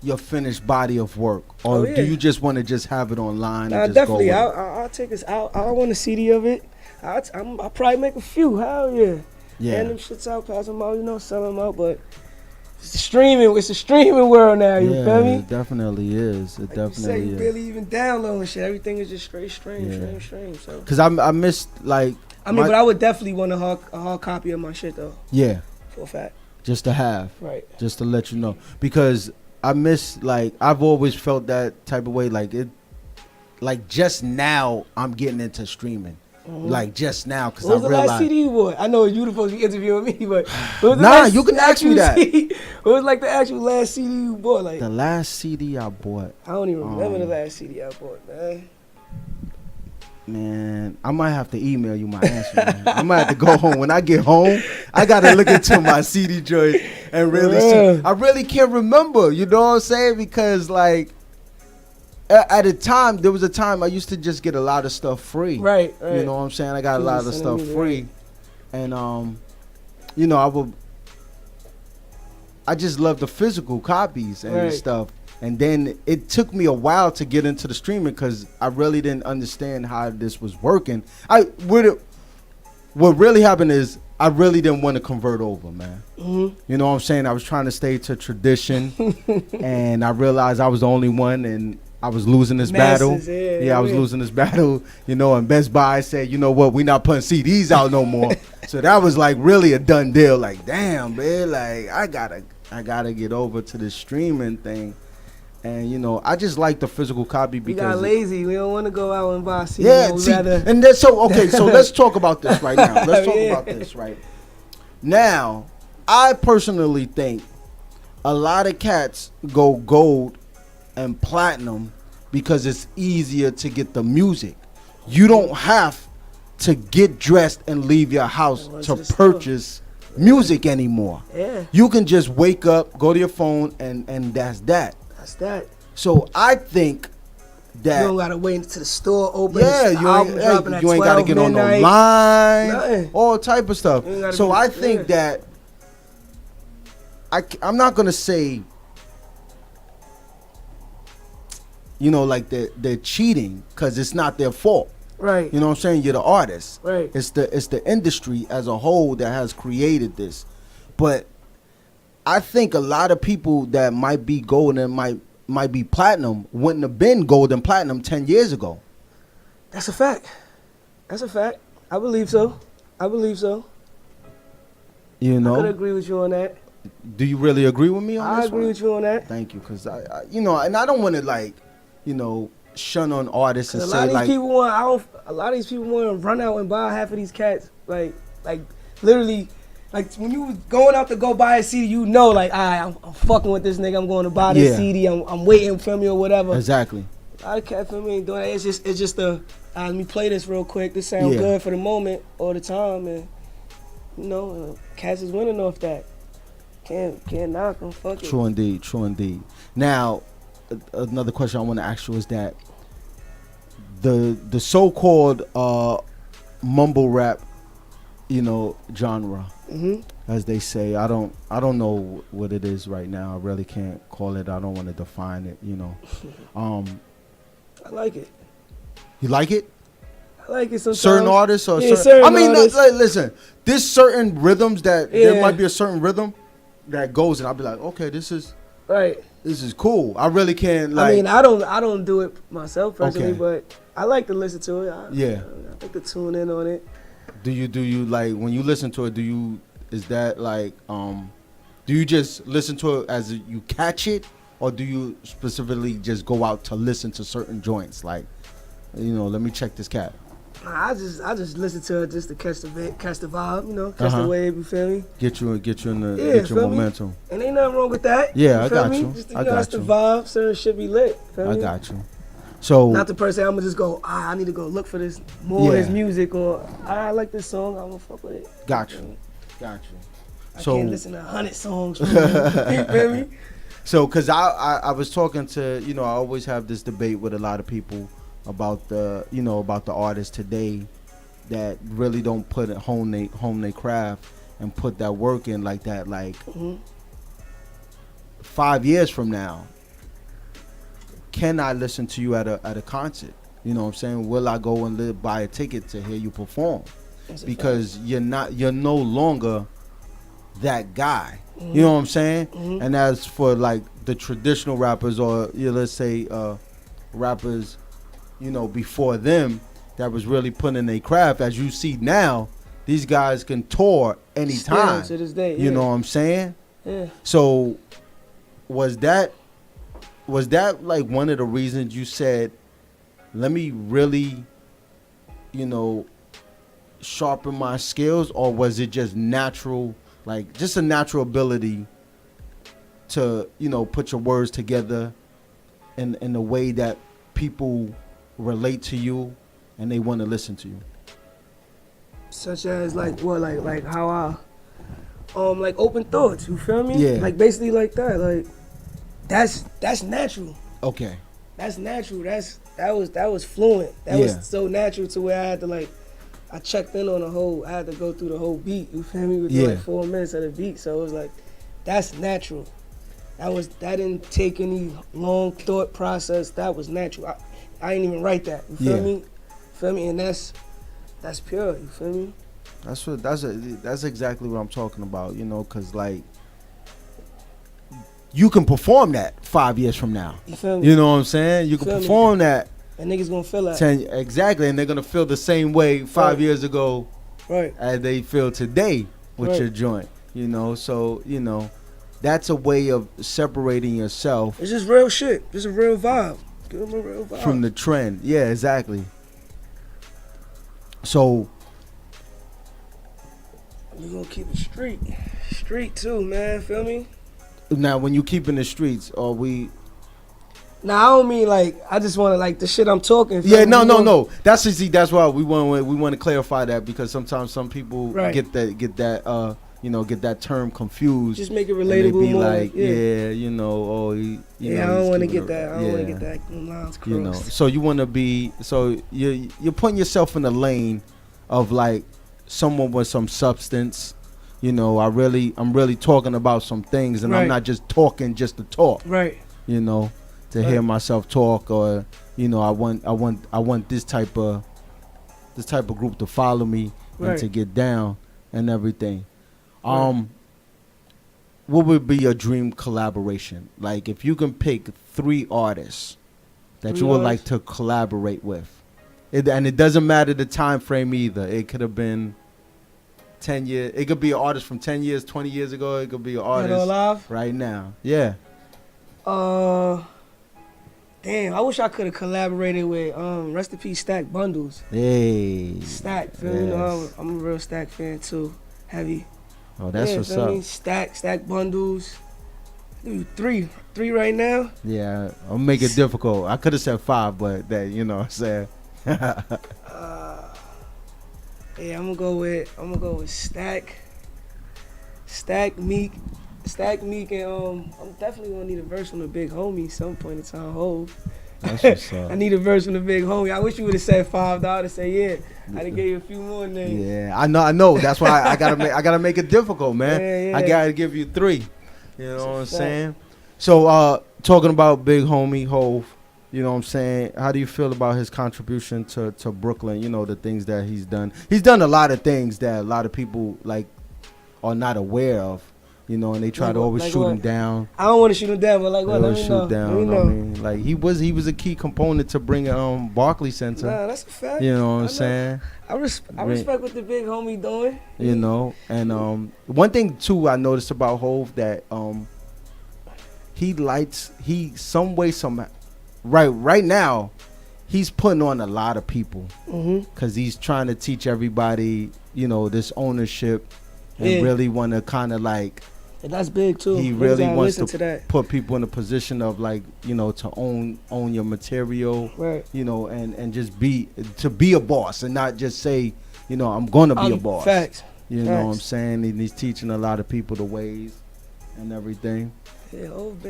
your finished body of work, or Oh, yeah. do you just want to just have it online? Nah, and just definitely. Go with it? I'll take this out. I want a CD of it. I'll probably make a few. Hell yeah. Yeah. Hand them shits out, pass them out, sell them out. But it's a streaming world now. You Yeah, feel me? it definitely is. It Like you say, definitely you is. barely even downloading shit. Everything is just straight stream. So Cause I missed like. but I would definitely want a hard copy of my shit though, Yeah, for a fact. just to have, Right. just to let you know, because I miss, like, I've always felt that type of way, like it, like just now I'm getting into streaming. like just now, because What I was the realized. last CD you bought? I know you were supposed to be interviewing me, but what was the Nah, last you can ask me that. CD? What was like the actual last CD you bought? Like The last CD I bought, I don't even remember the last CD I bought, man. man, I might have to email you my answer. Man. I might have to go home. When I get home, I gotta look into my CD joint and really see. I really can't remember. You know what I'm saying? Because like at a time, there was a time I used to just get a lot of stuff free. Right. You know what I'm saying? I got a lot of stuff me free, and you know, I just love the physical copies and stuff. And then it took me a while to get into the streaming because I really didn't understand how this was working. What really happened is I really didn't want to convert over, man. You know what I'm saying? I was trying to stay to tradition, and I realized I was the only one, and I was losing this battle. I was losing this battle, you know, and Best Buy said, you know what, we're not putting CDs out no more. So that was like really a done deal. Like, damn, man, like I gotta get over to the streaming thing. And you know, I just like the physical copy because we got lazy. We don't want to go out and buy CDs. Yeah, see, and then so let's talk about this right now. Let's talk about this right now. I personally think a lot of cats go gold and platinum because it's easier to get the music. You don't have to get dressed and leave your house to purchase music anymore. Yeah. You can just wake up, go to your phone, and that's that. That's that. So I think that you don't gotta wait until the store opens. Yeah, you ain't gotta get on no line, all type of stuff. So I think that I'm not gonna say, you know, like they're cheating because it's not their fault. Right. You know what I'm saying? You're the artist. Right. It's the industry as a whole that has created this. But I think a lot of people that might be gold and might be platinum wouldn't have been gold and platinum 10 years ago. That's a fact. That's a fact. I believe so. You know? I could agree with you on that. Do you really agree with me on this? I agree with you on that. Thank you, because I you know, and I don't want to like, you know, shun on artists and say like. A lot of these people want to run out and buy half of these cats, like literally. Like, when you was going out to go buy a CD, you know, like, I'm fucking with this nigga. I'm going to buy this CD. I'm waiting for me or whatever. Exactly. A lot of cats for me ain't doing that. It's just let me play this real quick. This sound good for the moment or the time. And, you know, cats is winning off that. Can't knock them. Fuck it. True indeed. Now, another question I want to ask you is that the so-called mumble rap, you know, genre, as they say. I don't know what it is right now. I really can't call it. I don't want to define it, you know. I like it. You like it? I like it sometimes. Certain artists or certain I mean, artists. listen, there's certain rhythms that there might be a certain rhythm that goes and I'll be like, okay, this is cool. I really can't like. I mean, I don't do it myself personally, but I like to listen to it. I like to tune in on it. Do you like when you listen to it? Is that like do you just listen to it as you catch it, or do you specifically just go out to listen to certain joints? Like, you know, let me check this cat. I just listen to it just to catch the vibe, you know, catch the wave. You feel me? Get you in the get your momentum. Me? And ain't nothing wrong with that. Yeah, I got you. Just to, that's the vibe. Certain shit be lit. I got you. So not the person I'm gonna just go. I need to go look for this more of his music, or I like this song. I'm gonna fuck with it. Got you. I can't listen to 100 songs. You feel me? So, cause I was talking to, you know, I always have this debate with a lot of people about the artists today that really don't put it home they craft and put that work in like that. Like 5 years from now, can I listen to you at a concert? You know what I'm saying? Will I go and buy a ticket to hear you perform? Because you're no longer that guy. You know what I'm saying? And as for like the traditional rappers, or let's say rappers, you know, before them that was really putting in their craft, as you see now, these guys can tour anytime. Still to this day, you know what I'm saying? Yeah. So was that like one of the reasons you said, let me really, you know, sharpen my skills, or was it just natural, like just a natural ability to, you know, put your words together in a way that people relate to you and they want to listen to you? Such as like what, like how I like open thoughts, you feel me? Yeah. Like basically like that. Like that's natural. Okay. That's natural. That was fluent. That Yeah. was so natural to where I had to like, I checked in on the whole, I had to go through the whole beat, you feel me? With Yeah. like 4 minutes of the beat. So it was like, that's natural. That didn't take any long thought process. That was natural. I didn't even write that. You feel Yeah. me? Feel me? And that's pure. You feel me? That's exactly what I'm talking about, you know, because like you can perform that 5 years from now. You feel me? You know what I'm saying? You can Feel me? perform that And niggas gonna feel that. 10 exactly, and they're gonna feel the same way 5 Right. years ago Right. as they feel today with Right. your joint. You know, so you know, that's a way of separating yourself It's just real shit. Just a real vibe. Give them a real vibe. from the trend. Yeah, exactly. So You gonna keep it street. Street too, man. Feel me? now, when you keep in the streets, are we? Nah, I don't mean like, I just wanna like the shit I'm talking. feel Yeah, me? no, You no, know? no. That's why we want to clarify that, because sometimes some people Right. get that you know, get that term confused. Just make it and they relatable be more. like, yeah. you know, oh, you Yeah, know, I don't he's want to keeping get it- that. I don't want to yeah. get that them lines crossed. You know, so you want to be, so you're putting yourself in the lane of like someone with some substance. You know, I'm really talking about some things, and I'm Right. not just talking just to talk. Right. You know, to hear myself talk, or you know, I want this type of group to follow me and Right. to get down and everything. Right. What would be your dream collaboration? Like, if you can pick 3 artists that 3 you would artists? like to collaborate with, and it doesn't matter the time frame either. It could have been 10 years. It could be an artist from 10 years, 20 years ago. It could be an Dead or artist alive? right now. Yeah. Damn, I wish I could have collaborated with rest in peace Stack Bundles. Hey. Stack, feel me? You know, Yes. I'm a real Stack fan too. Heavy. Oh, that's yeah, what's feel up. me? Stack Bundles. Dude, three right now. Yeah, I'll make it difficult. I could have said 5, but that, you know what I'm saying. Yeah, I'm gonna go with Stack Meek, and I'm definitely gonna need a verse from the big homie some point in time. Hove. That's what's up. I need a verse from the big homie. I wish you would have said $5. I'd say yeah. I'd have gave you a few more names. Yeah, I know. That's why I gotta make it difficult, man. Yeah. I gotta give you 3. You know what I'm fact. saying? So, talking about big homie Hove, you know what I'm saying? How do you feel about his contribution to Brooklyn? You know, the things that he's done. He's done a lot of things that a lot of people like are not aware of. You know, and they try Like to what? always Like shoot what? him down. I don't want to shoot him down, but like They what? Let always me shoot know. down. Let me I know. mean, like he was a key component to bringing Barclay Center. Nah, that's a fact. You know what I I'm saying? I respect what the big homie doing. You know, and one thing too I noticed about Hove that right now he's putting on a lot of people because he's trying to teach everybody, you know, this ownership, and Yeah. really want to kind of like And that's big too. he Niggas really gotta wants listen to that. put people in a position of like, you know, to own your material, Right. you know, and just be a boss and not just say, you know, I'm gonna be a boss. Facts. You know what I'm Facts. saying? And he's teaching a lot of people the ways and everything. Yeah, Hov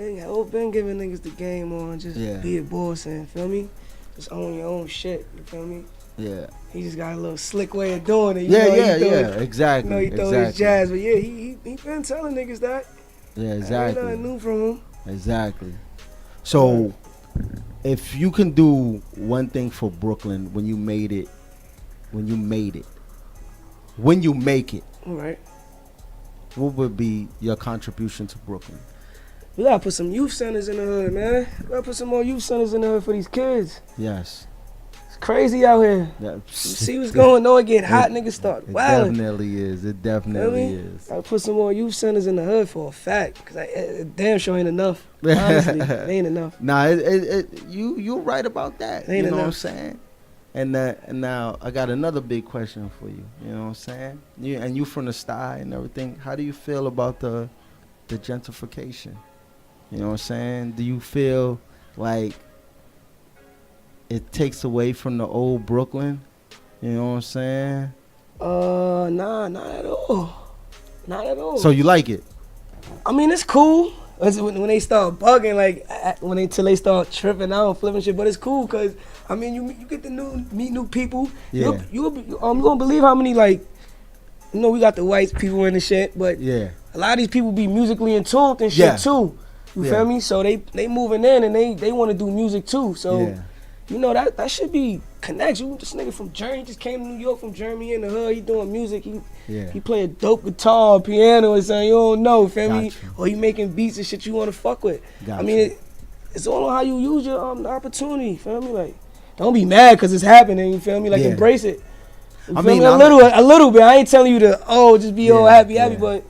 been giving niggas the game on just Yeah. be a boss and feel me? Just own your own shit, you feel me? Yeah. He just got a little slick way of doing it. You Yeah, know, yeah, he throw yeah. his- Exactly. You know, he throw his exactly. jazz, but yeah, he been telling niggas that. Yeah, Ain't exactly. nothing new from him. Exactly. So, if you can do one thing for Brooklyn when you make it, All right. what would be your contribution to Brooklyn? We gotta put some youth centers in the hood, man. We gotta put some more youth centers in the hood for these kids. Yes. It's crazy out here. Yeah. You see what's going on, getting hot, niggas start It wilding. definitely is. It Feel definitely me? is. Gotta put some more youth centers in the hood for a fact, cause damn sure ain't enough. Honestly, it ain't enough. Nah, you're right about that. Ain't you know what I'm enough. saying? And now I got another big question for you. You know what I'm saying? You from the sty and everything. How do you feel about the gentrification? You know what I'm saying? Do you feel like it takes away from the old Brooklyn? You know what I'm saying? Nah, not at all. Not at all. So you like it? I mean, it's cool. When they start bugging, like till they start tripping out and flipping shit, but it's cool because I mean you get to meet new people. Yeah. You gonna believe how many like, we got the white people in the shit, but Yeah. a lot of these people be musically in tune and shit too. You feel me? So they moving in and they want to do music too. So that should be connection. This nigga from Germany just came to New York from Germany in the hood. He doing music. He play a dope guitar, piano, or something you don't know. Feel me? Or he making beats and shit you want to fuck with. I mean, it's all on how you use your opportunity. Feel me? Like, don't be mad because it's happening. You feel me? Like, embrace it. You feel me? A little bit. I ain't telling you to just be all happy, but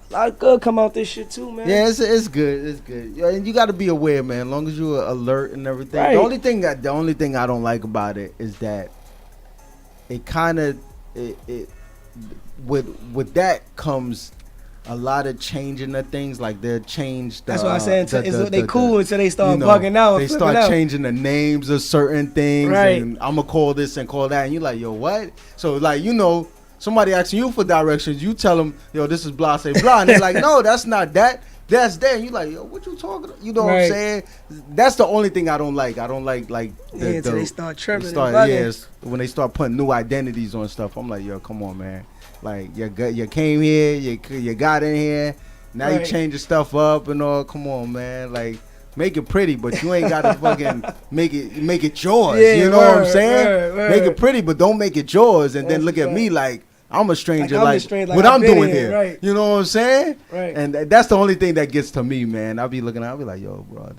a lot of good come out this shit too, man. Yeah, it's good. It's good. Yeah, and you got to be aware, man. As long as you're alert and everything. Right. The only thing I don't like about it is that it kind of with that comes a lot of changing of things. Like they'll change. That's what I'm saying. They cool until they start bugging out. They start changing the names of certain things. Right. And I'm gonna call this and call that, and you're like, yo, what? So like somebody asking you for directions, you tell them, yo, this is blah, say blah. And they're like, no, that's not that. That's that. And you like, yo, what you talking about? You know what I'm saying? That's the only thing I don't like. I don't like until they start tripping. When they start putting new identities on stuff. I'm like, yo, come on, man. Like, you came here, you got in here, now you changing stuff up and all. Come on, man. Like, make it pretty, but you ain't gotta fucking make it yours. You know what I'm saying? Make it pretty, but don't make it yours. And then look at me like I'm a stranger. Like what I'm doing here. Right. You know what I'm saying? Right. And that's the only thing that gets to me, man. I'll be looking. I'll be like, yo, bro,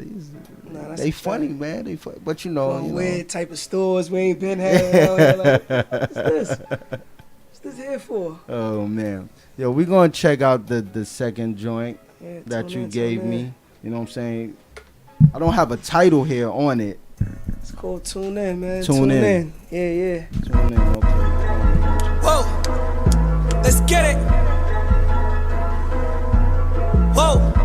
they funny, man. They funny. But weird type of stores we ain't been having. Like, what's this? What's this here for? Oh man, yo, we gonna check out the second joint that you gave me. You know what I'm saying? I don't have a title here on it. It's called Tune In, man. Tune in. Yeah. Tune in, okay. Whoa, let's get it. Whoa.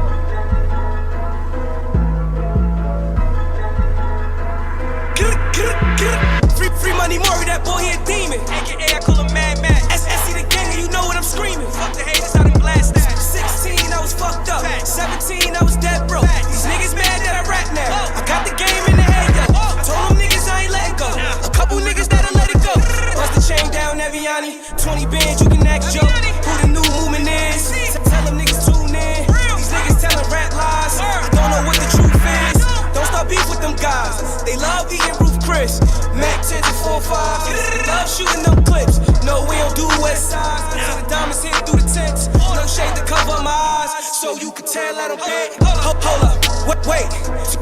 Free money, Maury, that boy he a demon. AKA I call him Mad Matt. SSC the gang, and you know what I'm screaming. Fuck the haters, I done blast that. 16, I was fucked up. 17, I was dead broke. These niggas mad that I rap now. I got the game in the head, yo. I told them niggas I ain't let it go. A couple niggas that'll let it go. Bust the chain down, Eviani. 20 bands, you can act Joe. Who the new movement is? Tell them niggas tune in. These niggas telling rap lies. I don't know what the truth is. Don't start beef with them guys. They love eating Roof Chris. Mac 10 to 4-5. They love shooting them clips. No, we don't do West Side. So the diamonds hit through the tents. No shade to cover my eyes. So you can tell I don't pay. Hold up. Wait.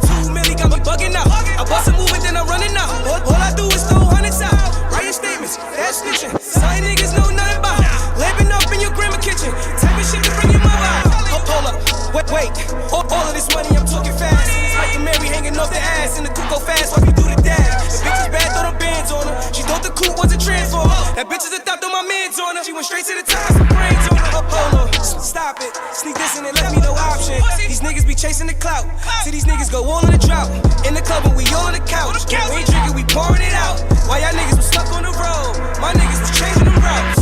2 milli got me bugging out. I bust a move and then I'm running out. All I do is throw hundreds out. Writing statements. That's snitching. Some niggas know nothing about. Lamping up in your grandma kitchen. Typing shit to bring your mother out. Hold up. Wait. All of this money I'm talking fast. It's like a Mary hanging off the ass. And the coupe go fast while we do the dash. The bitch is bad, throw the bands on her. She thought the coupe was a transformer. That bitch is a thought, throw my mans on her. She went straight to the top, some brains on her. Hold on, stop it. Sneak this in and left me no option. These niggas be chasing the clout. See these niggas go all in the drought. In the club and we all on the couch. We ain't drinking, we pouring it out. While y'all niggas was stuck on the road, my niggas was changing them routes.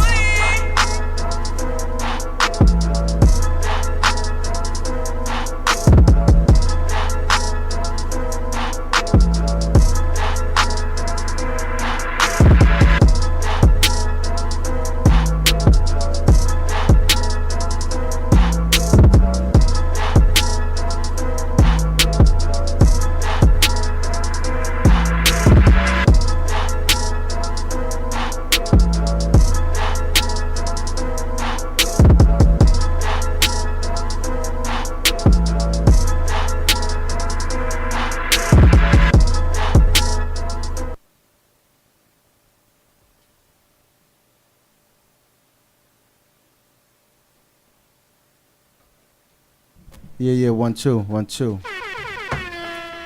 Yeah, 1 2 1 2.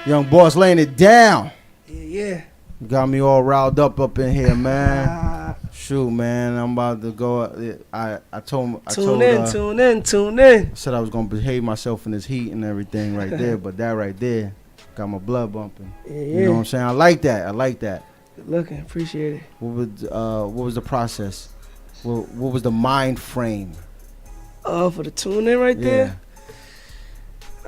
Young Boss laying it down. Yeah. Got me all riled up in here, man. Shoot, man, I'm about to go. I told Tune in. I said I was gonna behave myself in this heat and everything right there, but that right there got my blood bumping. Yeah. You know what I'm saying? I like that. Good looking, appreciate it. What was the process? What was the mind frame? For the tune in right there.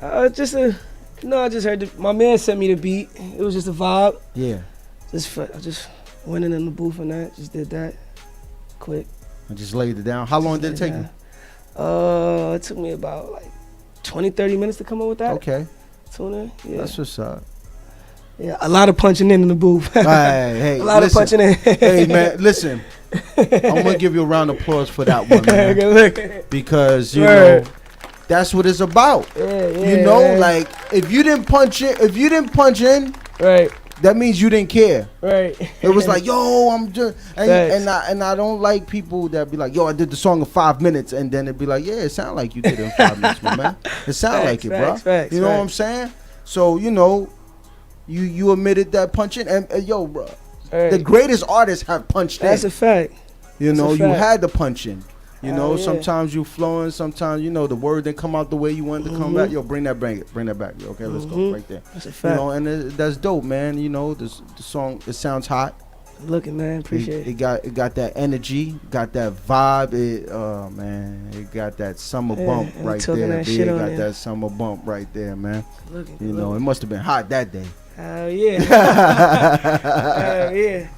I just heard my man sent me the beat. It was just a vibe. Yeah. I just went in the booth and that. Just did that, quick. I just laid it down. How long did it take you? It took me about like 20, 30 minutes to come up with that. Okay. Tune in. Yeah. That's what's up. Yeah, a lot of punching in the booth. Hey, a lot of punching in. Hey, man, listen. I'm gonna give you a round of applause for that one, man. Because you know that's what it's about. You know, like if you didn't punch in, right, that means you didn't care. Right. It was like, yo, I'm just and I don't like people that be like, yo, I did the song in 5 minutes, and then it'd be like, yeah, it sound like you did it in 5 minutes, my man. It sound like it, bro. You know what I'm saying? So you know, you admitted that punching, and yo, bro, the greatest artists have punched in. That's a fact. You know, you had the punching. You know, sometimes you flowing, sometimes you know the word didn't come out the way you wanted to come back. Yo, bring that back. Okay, let's go right there. That's a fact. You know, and that's dope, man. You know, the song, it sounds hot. Looking, man, appreciate it. It got that energy, got that vibe. It got that summer bump right there. It got that summer bump right there, man. You know, it must have been hot that day. Hell yeah. Hell yeah.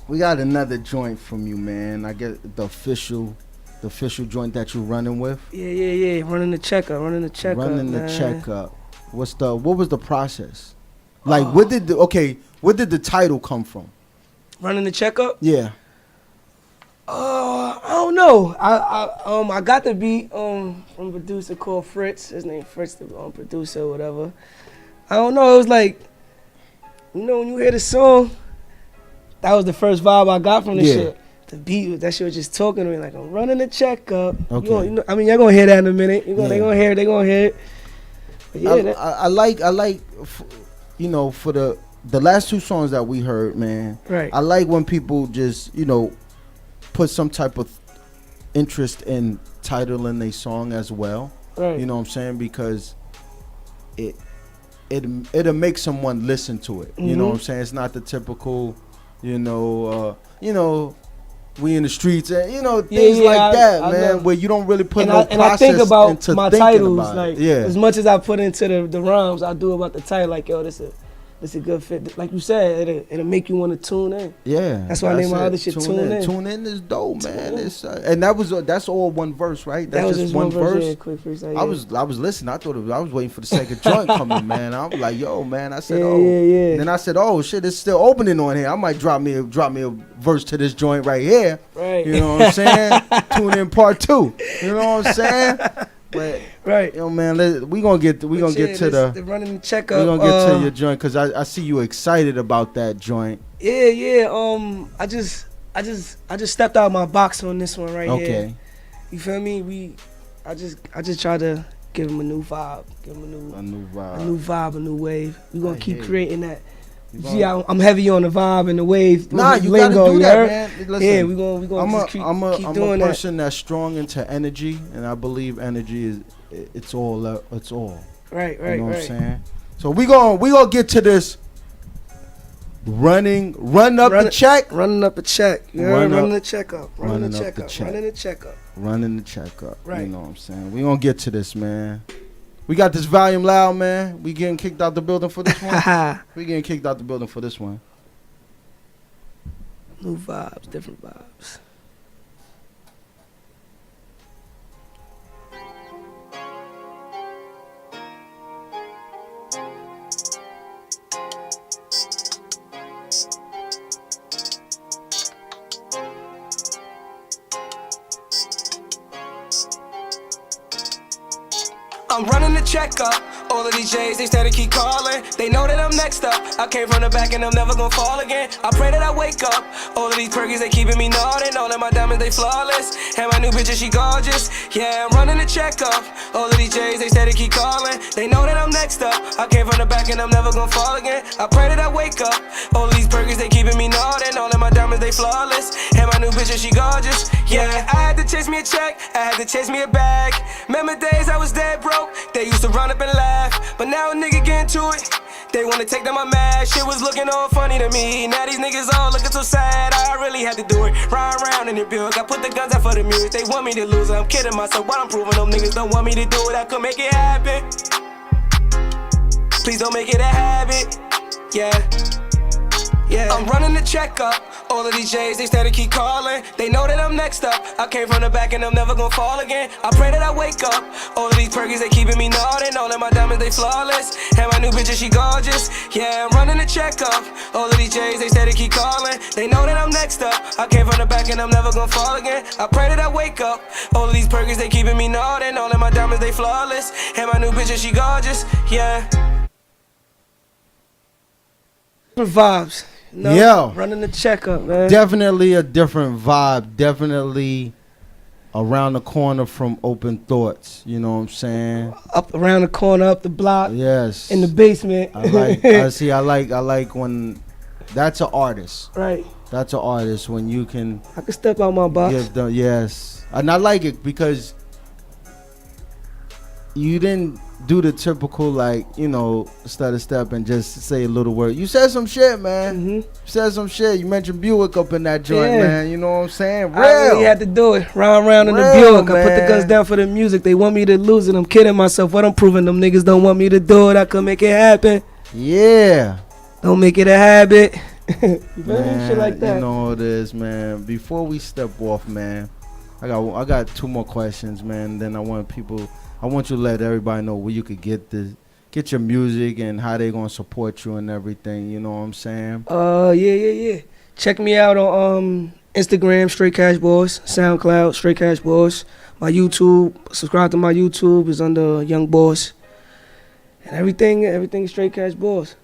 We got another joint from you, man. I get the official joint that you running with. Yeah. Running the checkup. What was the process? Like, where did the title come from? Running the checkup? Yeah. I don't know. I got the beat from a producer called Fritz. His name Fritz, the producer or whatever. I don't know. It was like, you know, when you hear the song, that was the first vibe I got from the shit. The beat, that shit was just talking to me like, I'm running the checkup. Okay. You know, I mean, you're gonna hear that in a minute. They gonna hear it. But yeah, I like, you know, for the last two songs that we heard, man. Right. I like when people just, you know, put some type of interest in titling a song as well. Right. You know what I'm saying? Because it'll make someone listen to it. You know what I'm saying? It's not the typical, you know, we in the streets and things like that, man. Where you don't really put no process into I think about my titles, about as much as I put into the rhymes, I do about the title. Like, yo, this a good fit. Like you said, it'll make you want to tune in. Yeah, that's why I named my other shit Tune In. Tune In is dope, man. It's and that's all one verse, right? That's that just one verse. Yeah, quick freestyle, I was listening. I thought I was waiting for the second joint coming, man. I was like, yo, man. I said, yeah. Then I said, oh shit, it's still opening on here. I might drop me a verse to this joint right here. Right. You know what I'm saying? Tune In Part 2. You know what I'm saying? But right, yo, man, we gonna get to the running the checkup. We gonna get to your joint because I see you excited about that joint. Yeah. I just stepped out of my box on this one right here. Okay. You feel me? I just try to give him a new vibe, a new wave. We gonna keep creating that. See, I'm heavy on the vibe and the wave. Nah, you lingo, gotta do that, man. Listen, yeah, we gonna keep doing that. I'm a person that's strong into energy, and I believe energy it's all. Right. You know what I'm saying? So we gonna get to this. Running up the check. Running the checkup. Right. You know what I'm saying? We gonna get to this, man. We got this volume loud, man. We getting kicked out the building for this one. New vibes, different vibes. I'm running the checkup. All of these J's, they steady keep calling. They know that I'm next up. I came from the back and I'm never gonna fall again. I pray that I wake up. All of these perkies, they keeping me nodding. All of my diamonds, they flawless. And my new bitch, she gorgeous. Yeah, I'm running the check up. All of these J's, they steady keep calling. They know that I'm next up. I came from the back and I'm never gonna fall again. I pray that I wake up. All of these perkies, they keeping me nodding. All of my diamonds, they flawless. And my new bitch, she gorgeous. Yeah, I had to chase me a check. I had to chase me a bag. Remember days I was dead broke. They used to run up and laugh. But now a nigga get into it. They wanna take down my mask. Shit was looking all funny to me. Now these niggas all looking so sad. I really had to do it. Ride around in the build. I put the guns out for the music. They want me to lose. I'm kidding myself. What I'm proving, them niggas don't want me to do it. I could make it happen. Please don't make it a habit. Yeah. Yeah. I'm running the check up. All of these J's, they steady keep calling. They know that I'm next up. I came from the back and I'm never gonna fall again. I pray that I wake up. All of these perkies, they keeping me nodding. All of my diamonds, they flawless. And my new bitch, she gorgeous. Yeah, I'm running the check up. All of these J's, they steady keep calling. They know that I'm next up. I came from the back and I'm never gonna fall again. I pray that I wake up. All of these perkies, they keeping me nodding. All of my diamonds, they flawless. And my new bitch, she gorgeous. Yeah. Vibes. No, Yeah. Running the checkup, man. Definitely a different vibe. Definitely around the corner from Open Thoughts. You know what I'm saying? Up around the corner, up the block. Yes. In the basement. I like when that's an artist. Right. That's an artist when you can I can step out my box. give them, yes. And I like it because you didn't do the typical, like, you know, step and just say a little word. You said some shit, man. Mm-hmm. You said some shit. You mentioned Buick up in that joint, Yeah. man. You know what I'm saying? Real. I really had to do it. Round in the Real, Buick. I put the man. guns down for the music. They want me to lose it. I'm kidding myself. What I'm proving, them niggas don't want me to do it. I could make it happen. Yeah. Don't make it a habit. You feel me? Man, Shit like that. you know what it is, man. Before we step off, man, I got two more questions, man. Then I want you to let everybody know where you could get your music and how they gonna support you and everything. You know what I'm saying? Yeah. Check me out on Instagram, Straight Cash Boys, SoundCloud, Straight Cash Boys. My YouTube, subscribe to my YouTube is under Young Boss. And everything is Straight Cash Boys.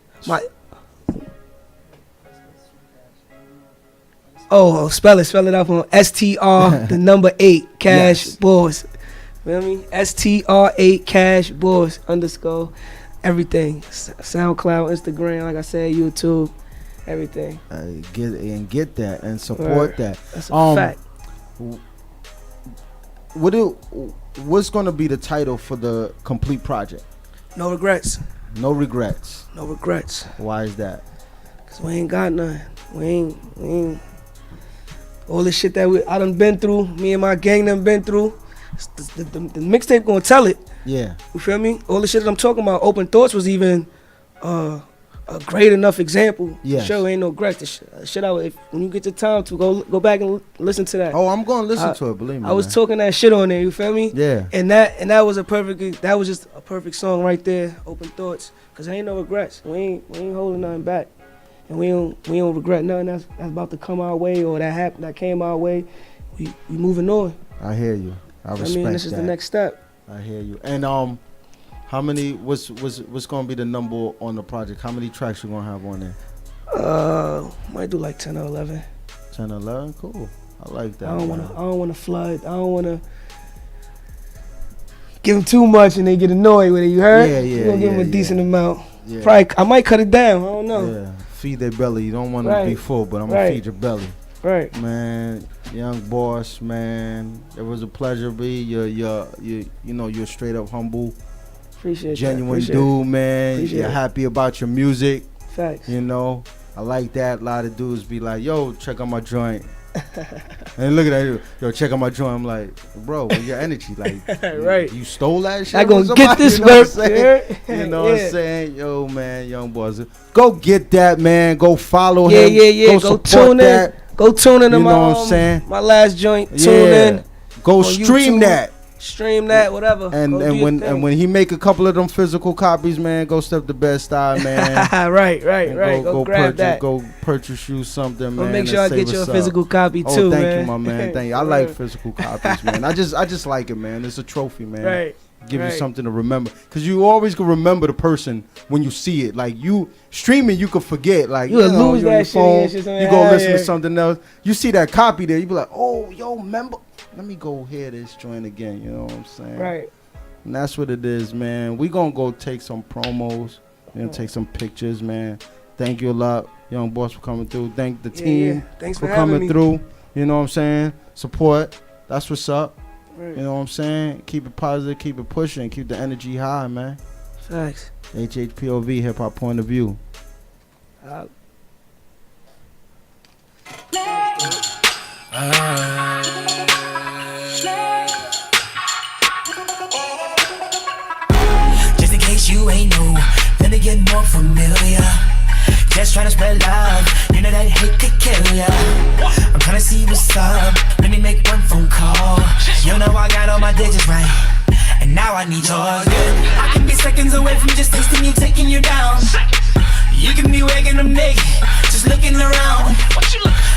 Spell it out on STR the number 8 Cash Yes. Boys. Feel me? STR 8 Cash Boys _ everything. SoundCloud, Instagram, like I said, YouTube, everything. Get that and support that. That's a fact. What's gonna be the title for the complete project? No regrets. No regrets. No regrets. Why is that? Cause we ain't got none. We ain't all the shit that I done been through, me and my gang done been through. The mixtape gonna tell it. Yeah. You feel me? All the shit that I'm talking about, Open Thoughts was even a great enough example. Yes. Sure, ain't no regrets. The shit when you get the time to go back and listen to that. Oh, I'm gonna listen to it. Believe me. I was man. talking that shit on there. You feel me? Yeah. And that was just a perfect song right there. Open Thoughts. Cause there ain't no regrets. We ain't holding nothing back. And we don't regret nothing that's about to come our way or that came our way. We moving on. I hear you. I respect that. This is the next step. I hear you. And how many? What's gonna be the number on the project? How many tracks you gonna have on there? Might do like 10 or 11. 10 or 11. Cool. I like that. I don't wanna flood. I don't wanna give them too much and they get annoyed with it. You heard? Yeah. We gonna give them a decent amount. Yeah. Probably I might cut it down. I don't know. Yeah. Feed their belly. You don't want them to be full, but I'm gonna feed your belly. Right. Man, Young Boss, man, it was a pleasure, B. You're straight up humble, Appreciate genuine that. dude, man. Appreciate You're happy about your music. Facts. You know, I like that. A lot of dudes be like, yo, check out my joint. And look at that, yo, check out my joint. I'm like, bro, where's your energy? Like, right. you stole that shit? I gonna from get somebody? this You know work. what I'm saying? You know what I'm saying? Yo, man, Young Boss. Go get that, man. Go follow him. Yeah. Go support tune that. in. Go tune in to You know what I'm saying? my last joint. Tune in. Go on stream YouTube. that. Stream that, whatever. And Go do and your when thing. and when he make a couple of them physical copies, man, go step the best style, man. right. And Go grab purchase, that. Go purchase you something, I'll man. make sure I and say get you a what's up. physical copy too, Oh, thank man. you, my man. Thank you. I like physical copies, man. I just like it, man. It's a trophy, man. Right. Give you something to remember, because you always can remember the person when you see it. Like you streaming, you could forget. Like you lose that shit. You go listen to something else. You see that copy there, you be like, oh, yo, remember? Let me go hear this joint again. You know what I'm saying? Right. And that's what it is, man. We gonna go take some promos and take some pictures, man. Thank you a lot, Young Boss, for coming through. Thank the team Thanks for having coming me. through. You know what I'm saying? Support. That's what's up. Right. You know what I'm saying? Keep it positive, keep it pushing, keep the energy high, man. Facts. HHPOV, Hip Hop Point of View. Just in case you ain't new, let me get more familiar. Just trying to spread love, you know that hate could kill ya. I'm trying to see what's up, let me make one phone call. You know I got all my digits right, and now I need yours. I can be seconds away from just tasting you, taking you down. You can be waking them naked, just looking around.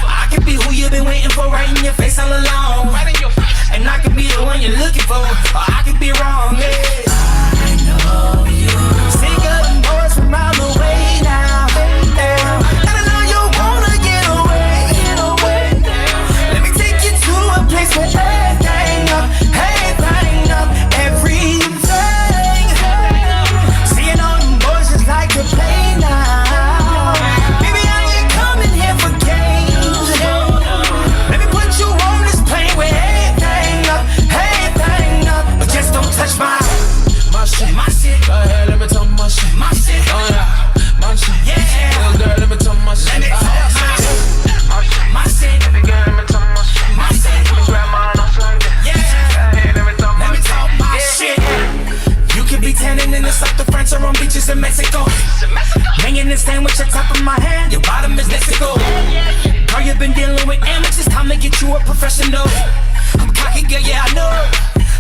I can be who you've been waiting for, right in your face all along. And I can be the one you're looking for, or I could be wrong. I know you. Sick of them boys from around the way now. And I know you wanna get away. Let me take you to a place where everything up, everything. Seeing all them boys just like to play now. Baby, I ain't coming here for games. Let me put you on this plane where everything up, but just don't touch my shit. Go ahead, let me talk my shit. Oh yeah, my shit. Yeah, little girl, let me talk my shit. Let me talk my shit. Baby girl, let me talk my shit. Let me grab my nose like that. Yeah, hey, let me talk my shit. You could be tanning in the south of France or on beaches in Mexico. Banging this thing with your top of my hand, your bottom is Mexico. Girl, you've been dealing with amateurs, time to get you a professional. I'm cocky, girl, yeah, I know.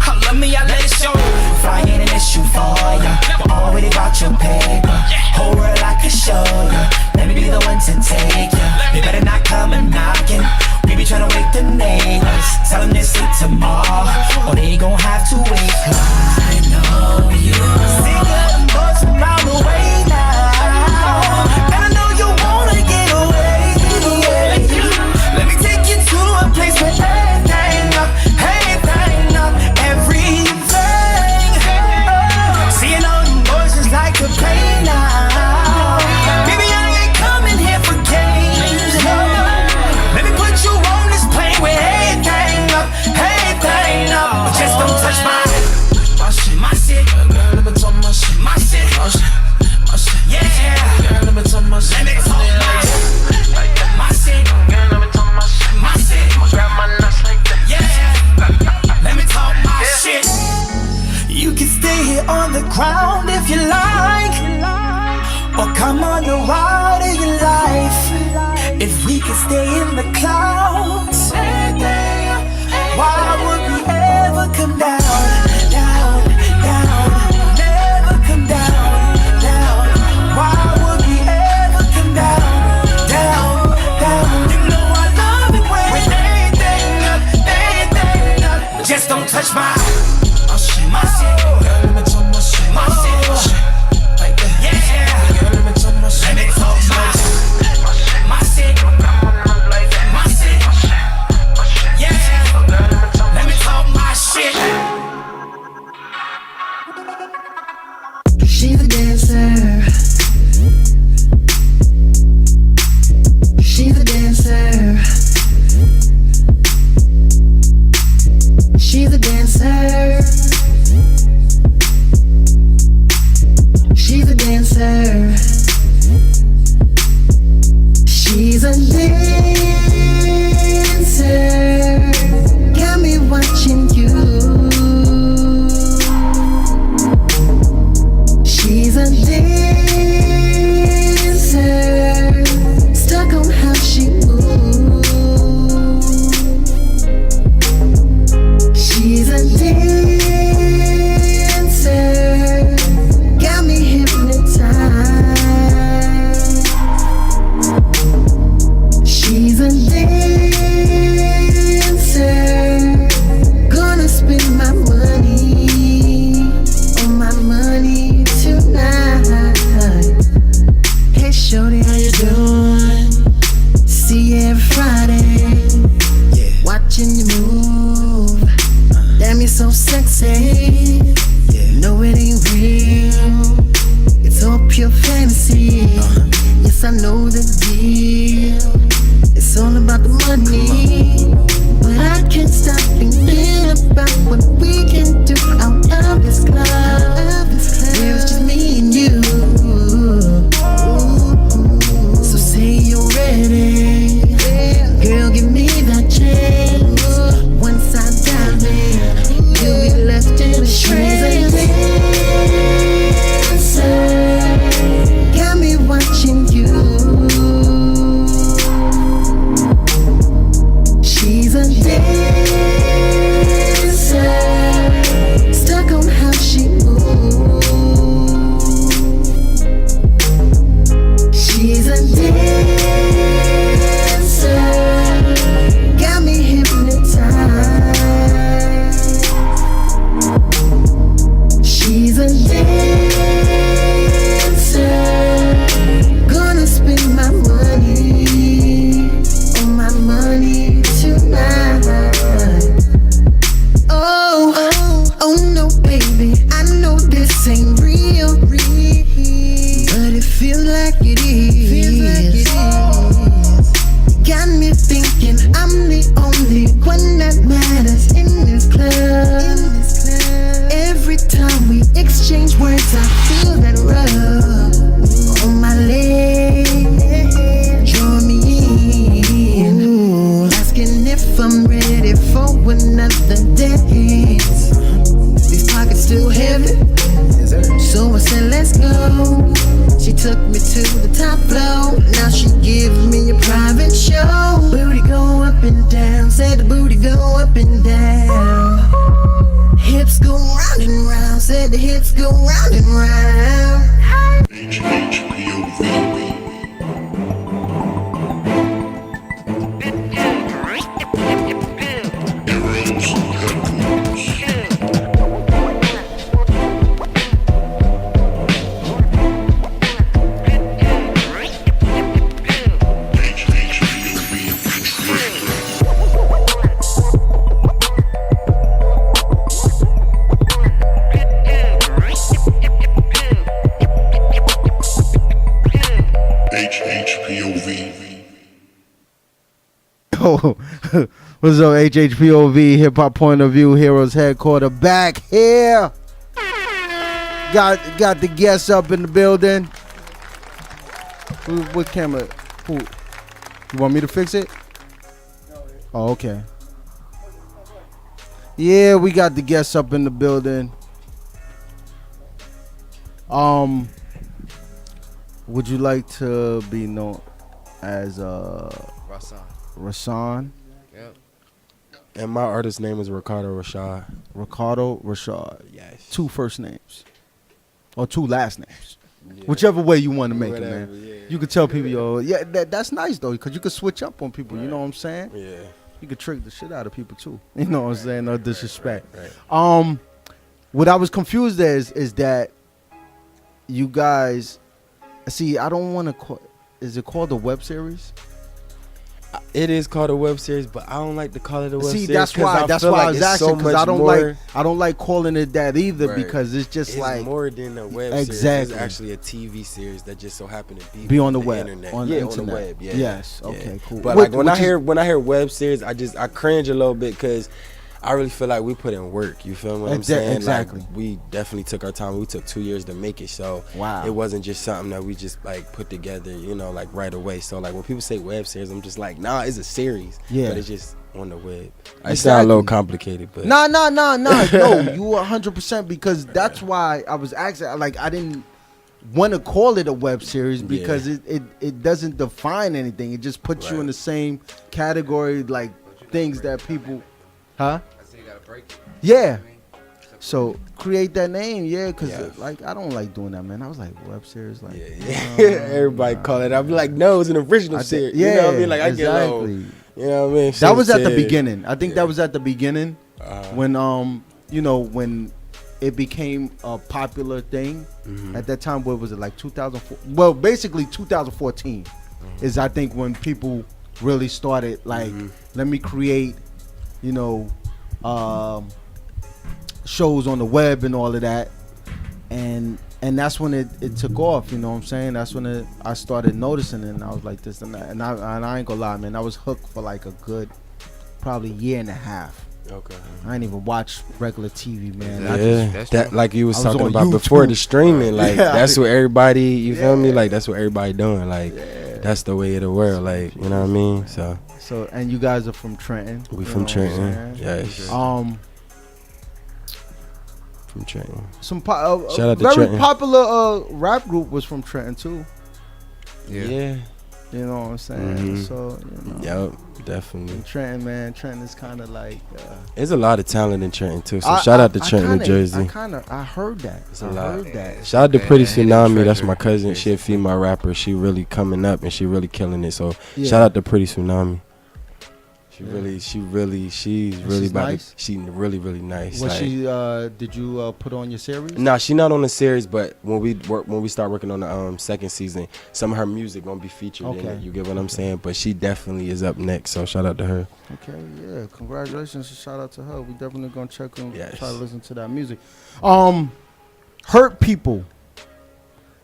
I love me, I let it show. Flying an issue for ya, but already got your paper. Whole world I can show ya. Let me be the one to take ya. They better not come and knocking. We be tryna wake the neighbors. Tell them they sleep tomorrow, or they gon' have to wake up. I know you. Sick of them boys from around the way now. And I know you wanna get away. Let me take you to a place where everything up, everything. Seeing all them boys just like to play now. Baby, I ain't coming here for games. Let me put you on this plane where everything up, but just don't touch my shit. Girl, let me talk my shit. My shit. Yeah. Girl, let me talk my shit. Let me talk my shit. Girl, let me talk my shit. My shit. Grab my nuts like that. Yeah. Let me talk my shit. You can stay here on the ground if you like, or come on the ride of your life. If we could stay in the clouds, why would we ever come down? Never come down. Why would we ever come down? You know I love it when everything up. Just don't touch my shit. Girl, let me talk my shit. Like that. Yeah. Girl, let me talk my shit. Let me talk my shit. My shit. Yeah. Let me talk my shit. She's a dancer. She's a dancer. She's a dancer. She's a dancer. She's a dancer. Got me watching you. She's a dancer. Stuck on how she moves. She's a dancer. Got me hypnotized. She's see. Yes, I know the deal. It's all about the money. But I can't stop thinking about what we can do out of this club. Where it's just me and you. So say you're ready. Girl, give me that chance. Once I dive in, you'll be left in a trance. Got me watching you. She's a dancer, stuck on how she moves. She's a dancer, got me hypnotized. She's a dancer, gonna spend my money on my money tonight. Oh no, baby, I know this ain't real, but it feels like it is. Got me thinking I'm the only one that matters in this club. Every time we exchange words, I feel that rub on my leg, draw me in, asking if I'm ready for another dance. These pockets too heavy, so I said let's go. She took me to the top floor, now she gives me a private show. Booty go up and down, said the booty go up and down. Hips go round and round, said the hips go round and round. What's up, HHPOV, Hip Hop Point of View, Heroes Headquarters, back here. Got the guests up in the building. What camera? Who? You want me to fix it? Oh, okay. Yeah, we got the guests up in the building. Would you like to be known as Rasan? Yep. And my artist name is Ricardo Rashad. Ricardo Rashad. Yes. 2 first names. Or 2 last names. Yeah. Whichever way you want to make Whatever, it, man. yeah. You could tell people, yo, yeah, that's nice though, because you could switch up on people. Right. You know what I'm saying? Yeah. You could trick the shit out of people too. You know what I'm saying? No disrespect. Right. What I was confused is that you guys, see, I don't want to call. Is it called a web series? It is called a web series, but I don't like to call it a web series. See, that's why I was asking, because I don't like calling it that either, right. Because it's just it's more than a web series. It's actually a TV series that just so happened to be on the web, internet. On the web. Yeah. Yes. Okay. Cool. But like when I hear web series, I cringe a little bit because I really feel like we put in work. You feel what I'm saying? Exactly. Like, we definitely took our time. We took 2 years to make it. So wow. It wasn't just something that we just like put together, you know, like right away. So like when people say web series, I'm just like, nah, it's a series. Yeah. But it's just on the web. I sound a little complicated, but no, you 100%, because that's why I was asking. Like, I didn't want to call it a web series because it doesn't define anything. It just puts you in the same category, like things that people, huh? Yeah. So create that name, because like I don't like doing that, man. I was like, web series, like everybody call it. I'm like, no, it's an original series. You know what I mean? Like I get low. You know what I mean? That was at the beginning. I think that was at the beginning when when it became a popular thing. At that time, what was it, like 2004? Well, basically 2014 is I think when people really started like, let me create, shows on the web and all of that. And and that's when it took off. You know what I'm saying? That's when I started noticing it, and I was like this and that. And I ain't gonna lie, man. I was hooked for like a good probably year and a half. Okay. I ain't even watch regular TV, man. Yeah, that like you was I was talking on about before the YouTube. streaming. Like Yeah. that's what everybody. You feel me? Like that's what everybody doing. Like that's the way of the world. Like you know what I mean? So and you guys are from Trenton. we you from know what I'm Trenton. saying? Yes. From Trenton. Some Shout out to very Trenton. popular rap group was from Trenton too. Yeah. You know what I'm saying? Mhm. So you know. Yep. Definitely. And Trenton, man. Trenton is kind of like. There's a lot of talent in Trenton too. So shout out to Trenton, New Jersey. I heard that. It's a I lot. heard that. Shout out to Pretty And Tsunami. That's my Treasure. cousin. She a female rapper. She really coming up and she really killing it. So Yeah. shout out to Pretty Tsunami. She's She's really about nice? to, she really nice. Was like, she? Did you put on your series? Nah, she not on the series, but when we start working on the second season, some of her music gonna be featured in Okay. it. You get what I'm saying? But she definitely is up next. So shout out to her. Okay, yeah. Congratulations. Shout out to her. We definitely gonna check and Yes. try to listen to that music. Hurt People.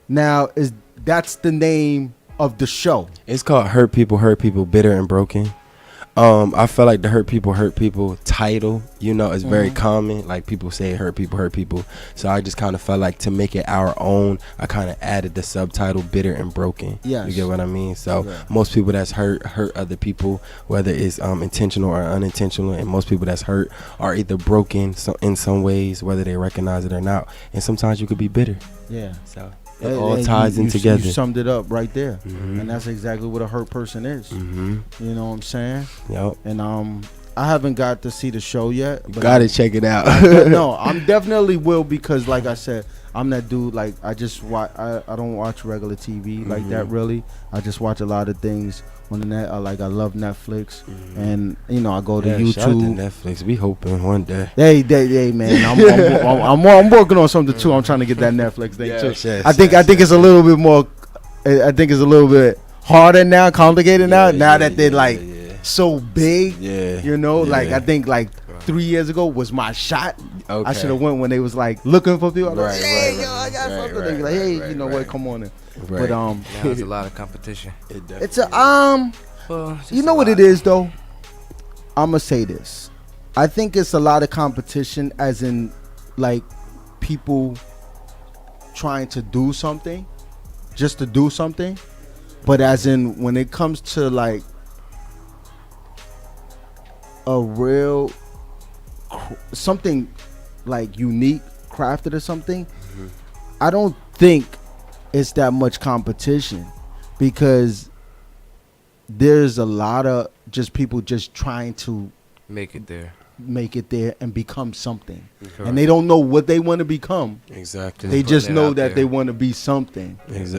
Now that's the name of the show. It's called Hurt People, Bitter and Broken. I feel like the Hurt People title, you know, is very common. Like people say hurt people. So I just kind of felt like to make it our own, I kind of added the subtitle Bitter and Broken. Yes. You get what I mean? So Yeah. most people that's hurt other people, whether it's intentional or unintentional, and most people that's hurt are either broken in some ways, whether they recognize it or not. And sometimes you could be bitter. Yeah. So it all ties in you together. You summed it up right there, Mhm. and that's exactly what a hurt person is. Mm-hmm. You know what I'm saying? Yep. And I haven't got to see the show yet. But Gotta check it out. No, I'm definitely will because, like I said, I'm that dude. Like I just watch. I don't watch regular TV like that. Really, I just watch a lot of things on the net. I love Netflix, and you know I go to Yeah, shout out to YouTube. Netflix. We hoping one day. Hey, man, I'm working on something too. I'm trying to get that Netflix thing too. Yes, I think it's a little bit more. I think it's a little bit harder now, complicated now. Now that they're like so big, you know, like I think like 3 years ago was my shot. Okay. I should have went when they was like looking for people. I was like, Right, hey, right, yo, I got right, something. right, They be like, hey, right, you know right. what? Come on in. Right. But Now there's a lot of competition. it's a Well, it's you just know a what lot. it is though. I'm gonna say this. I think it's a lot of competition, as in like people trying to do something, just to do something, but as in when it comes to like a real something like unique, crafted or something, I don't think it's that much competition because there's a lot of just people just trying to Make it there. make it there and become something, Correct. and they don't know what they want to become. Exactly. They just putting it know out that there. they want to be something.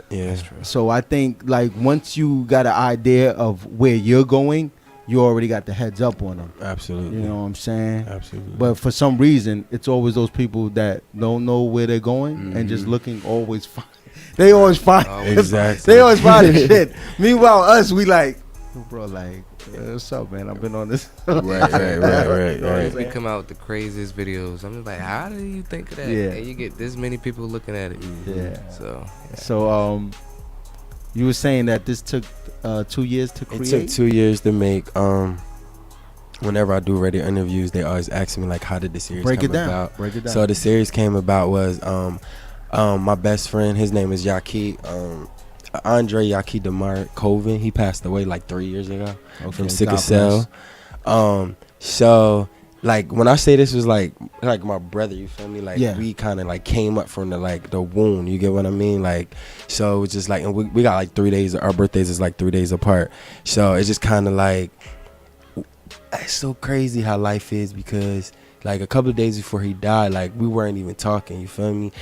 Yeah. So I think like once you got an idea of where you're going, you already got the heads up on them. Absolutely. You know what I'm saying? Absolutely. But for some reason, it's always those people that don't know where they're going and just looking always fine. They always find Exactly. They always find the shit. Meanwhile, us, we like, bro, like, what's up, man? I've been on this. right. We come out with the craziest videos. I'm just like, how do you think of that? Yeah. And you get this many people looking at it. Yeah. So So, you were saying that this took 2 years to It create. took 2 years to make. Whenever I do radio interviews, they always ask me like, how did the series Break come it down. about? Break it down. So the series came about was my best friend. His name is Yaki. Andre Yaki Demar Colvin. He passed away like 3 years ago from sickle God cell. So like when I say this was like my brother, you feel me? Like Yeah. we kind of like came up from the womb. You get what I mean? Like so it was just like, and we got like 3 days. Our birthdays is like 3 days apart. So it's just kind of like, it's so crazy how life is because like a couple of days before he died, like we weren't even talking, you feel me?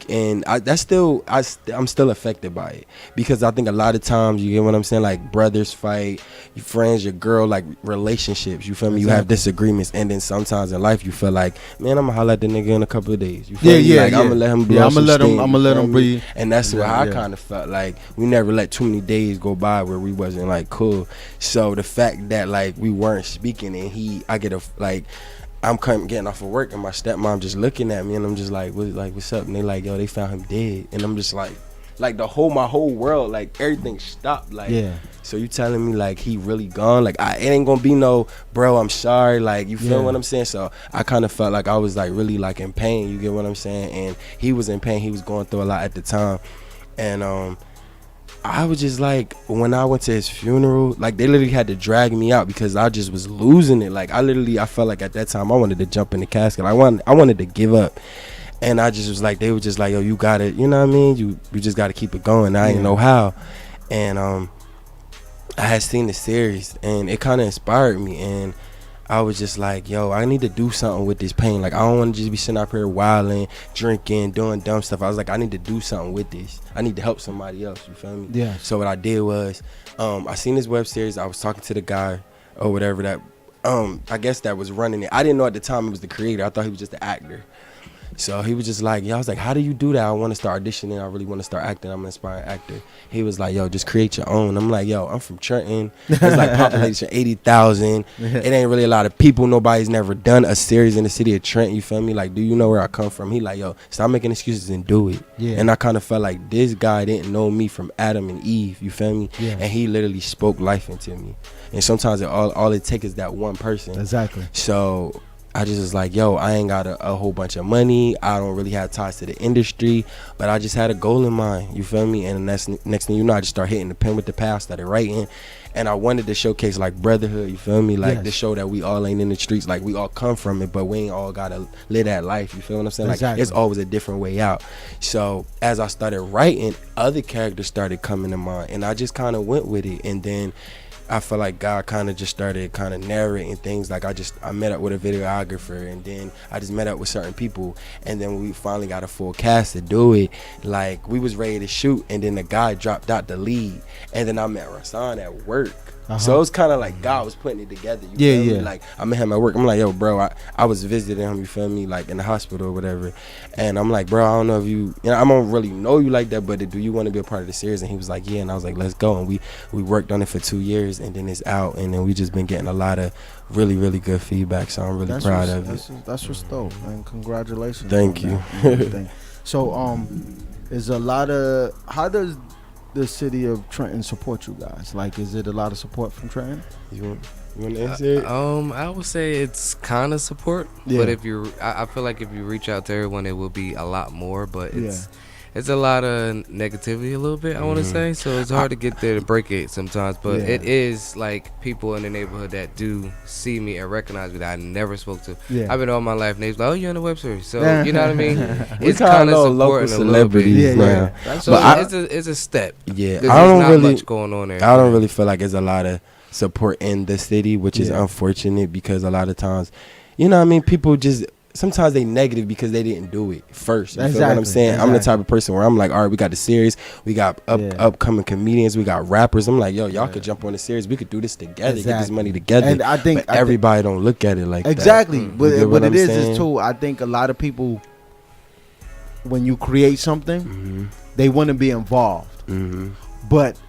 And I'm still affected by it because I think a lot of times, you get what I'm saying, like brothers fight, your friends, your girl, like relationships, you feel me? You have disagreements, and then sometimes in life you feel like, man, I'm gonna holler at the nigga in a couple of days. You feel me? Like I'm gonna let him blow I'm some steam, gonna let you him feel me? breathe. And that's what I Yeah. kind of felt like. We never let too many days go by where we wasn't like cool. So the fact that like we weren't speaking and I get I'm getting off of work, and my stepmom just looking at me, and I'm just like, what's up? And they like, yo, they found him dead, and I'm just like my whole world, like everything stopped, like. Yeah. So you telling me like he really gone? Like it ain't gonna be no, bro, I'm sorry. Like you feel what I'm saying? So I kind of felt like I was like really like in pain. You get what I'm saying? And he was in pain. He was going through a lot at the time, and I was just like, when I went to his funeral, like they literally had to drag me out because I just was losing it. Like I felt like at that time I wanted to jump in the casket. I wanted to give up. And I just was like, they were just like, yo, you got it. You know what I mean? You just got to keep it going. I didn't know how. And I had seen the series, and it kind of inspired me. And I was just like, yo, I need to do something with this pain. Like, I don't want to just be sitting up here wilding, drinking, doing dumb stuff. I was like, I need to do something with this. I need to help somebody else. You feel me? Yeah. So what I did was, I seen this web series. I was talking to the guy or whatever that, I guess that was running it. I didn't know at the time it was the creator. I thought he was just the actor. So he was just like, I was like, how do you do that? I want to start auditioning. I really want to start acting. I'm an aspiring actor. He was like, yo, just create your own. I'm like, yo, I'm from Trenton. It's like population 80,000. It ain't really a lot of people. Nobody's never done a series in the city of Trenton. You feel me? Like, do you know where I come from? He like, yo, stop making excuses and do it. Yeah. And I kind of felt like this guy didn't know me from Adam and Eve. You feel me? Yeah. And he literally spoke life into me. And sometimes all it takes is that one person. Exactly. So I just was like, yo, I ain't got a whole bunch of money. I don't really have ties to the industry, but I just had a goal in mind. You feel me? And next thing you know, I just started hitting the pen with the pad, started writing. And I wanted to showcase like brotherhood, you feel me? Like to show that we all ain't in the streets, like we all come from it, but we ain't all gotta live that life, you feel what I'm saying? Exactly. Like it's always a different way out. So as I started writing, other characters started coming to mind, and I just kind of went with it. And then I feel like God kind of just started kind of narrating things. Like I met up with a videographer, and then I just met up with certain people, and then we finally got a full cast to do it. Like we was ready to shoot, and then the guy dropped out the lead, and then I met Rasan at work. So it was kind of like God was putting it together. You feel me? Like I met him at work. I'm like, yo, bro, I was visiting him. You feel me? Like in the hospital or whatever. And I'm like, bro, I don't know if you know, I don't really know you like that, but do you want to be a part of the series? And he was like, yeah. And I was like, let's go. And we worked on it for 2 years, and then it's out. And then we just been getting a lot of really, really good feedback. So I'm really proud of it. That's what's dope, man. Congratulations. Thank you. So is a lot of, how does the city of Trenton support you guys? Like, is it a lot of support from Trenton? You want to answer it? I would say it's kind of support, but I feel like if you reach out to everyone, it will be a lot more. But it's a lot of negativity, a little bit. I want to say, so it's hard to get there to break it sometimes. But it is like people in the neighborhood that do see me and recognize me that I never spoke to. I've been all my life, and they's like, "Oh, you're in the web series," so you know what I mean. It's kind of supporting celebrities now. So but it's a step. Yeah, I don't really much going on there. I don't really feel like there's a lot of support in the city, which is unfortunate because a lot of times, you know what I mean, people just sometimes they negative because they didn't do it first. You feel what I'm saying? I'm the type of person where I'm like, all right, we got the series, we got upcoming comedians, we got rappers. I'm like, yo, y'all could jump on the series, we could do this together, get this money together. And I think everybody don't look at it like that. But what it is too, I think a lot of people, when you create something, they want to be involved, but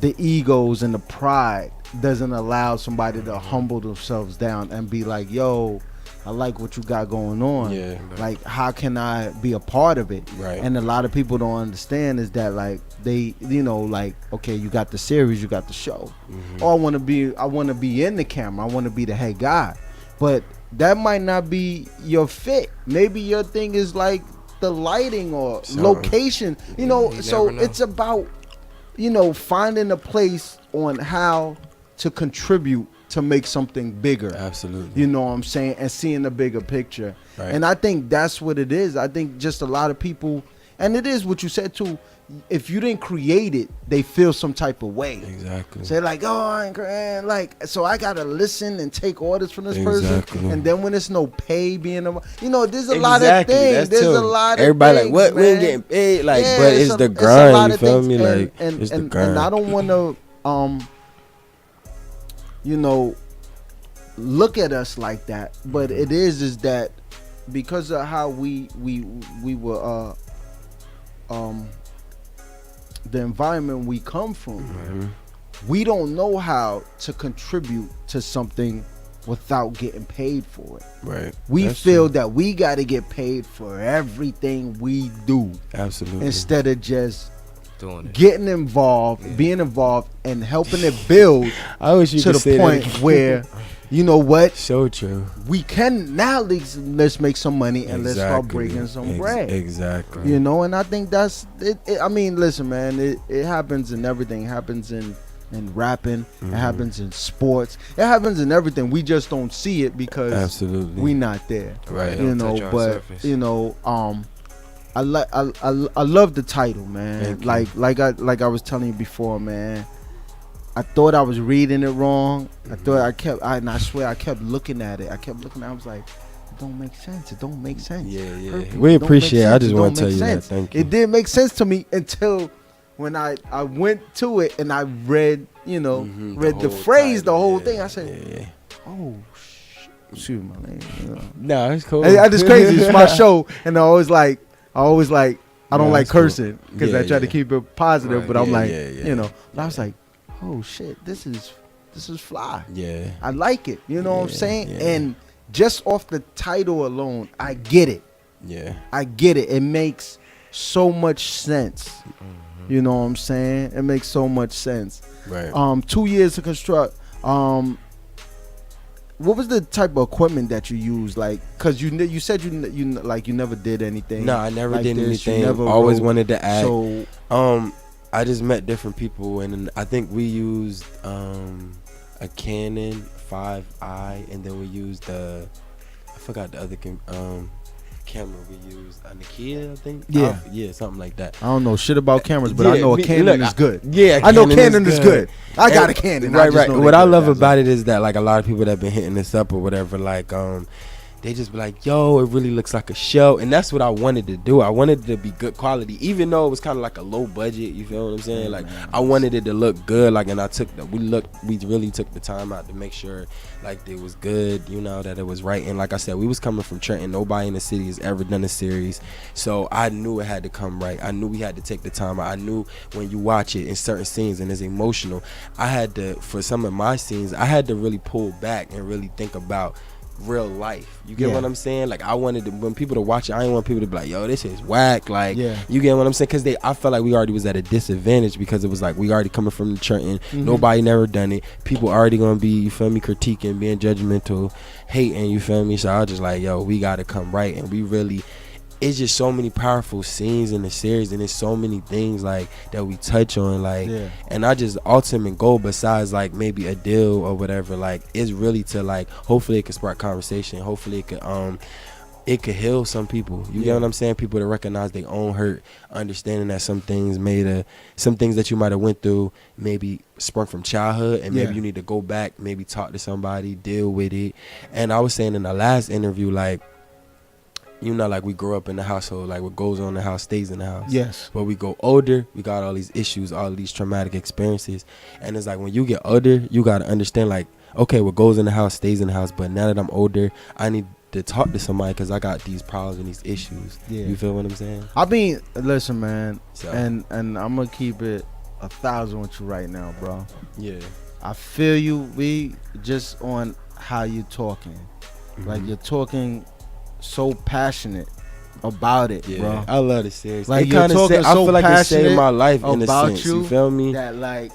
the egos and the pride doesn't allow somebody to humble themselves down and be like, yo, I like what you got going on. Yeah. Like, how can I be a part of it? Right. And a lot of people don't understand is that, like, they, you know, like, okay, you got the series, you got the show. Oh, I want to be in the camera. I want to be the head guy. But that might not be your fit. Maybe your thing is like the lighting or location. You know, so it's about, you know, finding a place on how to contribute to make something bigger. Absolutely. You know what I'm saying? And seeing the bigger picture. Right. And I think that's what it is. I think just a lot of people, and it is what you said too, if you didn't create it, they feel some type of way. Exactly. Say like, oh, I ain't creating, like, so I gotta listen and take orders from this person. And then when it's no pay being, you know, there's a lot of things. There's a lot of everybody things, like, what? Man. We ain't getting paid. Like, yeah, but it's the grind. You feel me? Like, it's the grind. And I don't want to, you know, look at us like that, but it is that because of how we were the environment we come from, we don't know how to contribute to something without getting paid for it. Right. We That's feel true. that we got to get paid for everything we do. Absolutely. Instead of just Doing it. getting involved, being involved, and helping it build I wish you to could the say point that. where, you know what, So true. we can now let's make some money and let's start breaking some bread. Exactly. You know, and I think that's it. I mean, listen, man, it happens in everything. It happens in rapping. It happens in sports. It happens in everything. We just don't see it because Absolutely. we not there. Right. You Don't know, touch our but surface. you know, I love the title, man. Thank you. Like I was telling you before, man. I thought I was reading it wrong. I thought I swear I kept looking at it. I was like, it don't make sense. It don't make sense. Yeah, yeah. Perfect. We It don't appreciate it. make I sense. just It want don't to tell make you that. sense. Thank you. It didn't make sense to me until when I went to it and I read, you know, read the whole phrase, the title, whole yeah, thing. I said, yeah. oh, shoot, my name. You know. Nah, it's cool. I just crazy. It's my show, and I always like, I don't Nah, like it's cool. cursing because I Yeah, try to yeah. keep it positive. Right. But I'm Yeah, like, yeah, yeah. you know, but I was like, oh shit, this is fly. Yeah. I like it. You know what I'm Yeah, saying? yeah. And just off the title alone, I get it. Yeah. I get it. It makes so much sense. You know what I'm saying? It makes so much sense. Right. 2 years to construct. What was the type of equipment that you used? Like, cause you said you never did anything. No, I never like did this. You anything. never Always wrote. wanted to act. So I just met different people, and I think we used a Canon 5i, and then we used I forgot the other camera we used, a Nokia, I think. Yeah. Yeah, something like that. I don't know shit about cameras, but Yeah, I know a me- Canon look, is good. Yeah, I know Canon Canon is good. I got a Canon. I Right, just right. know they What I good. love That's about it is that like a lot of people that have been hitting this up or whatever, like they just be like, yo, it really looks like a show. And that's what I wanted to do. I wanted it to be good quality, even though it was kind of like a low budget. You feel what I'm saying? Like, I wanted it to look good. Like, and we really took the time out to make sure like it was good, you know, that it was right. And like I said, we was coming from Trenton. Nobody in the city has ever done a series. So I knew it had to come right. I knew we had to take the time out. I knew when you watch it in certain scenes and it's emotional, I had to, for some of my scenes, I had to really pull back and really think about real life. You get what I'm saying? Like, I wanted to, when people to watch it, I didn't want people to be like, yo, this is whack. Like, you get what I'm saying? Because I felt like we already was at a disadvantage because it was like we already coming from Trenton. Nobody never done it. People already gonna be, you feel me, critiquing, being judgmental, hating, you feel me? So I was just like, yo, we gotta come right. And we really, it's just so many powerful scenes in the series, and there's so many things like that we touch on, like, and I just ultimate goal besides like maybe a deal or whatever, like, is really to like, hopefully it could spark conversation, hopefully it could heal some people. You get what I'm saying? People that recognize their own hurt, understanding that some things that you might have went through maybe sprung from childhood, and maybe you need to go back, maybe talk to somebody, deal with it. And I was saying in the last interview, like, you know, like we grow up in the household, like what goes on in the house stays in the house. Yes. But we go older, we got all these issues, all of these traumatic experiences. And it's like when you get older, you got to understand, like, okay, what goes in the house stays in the house. But now that I'm older, I need to talk to somebody because I got these problems and these issues. You feel what I'm saying? I mean, listen, man, So. and I'm gonna keep it 1,000 with you right now, bro. Yeah. I feel you. We just on how you talking, like you're talking so passionate about it, bro. I love the series. Like, it you're kinda talking I so feel like it saved passionate my life in a about sense. You feel me? that, like,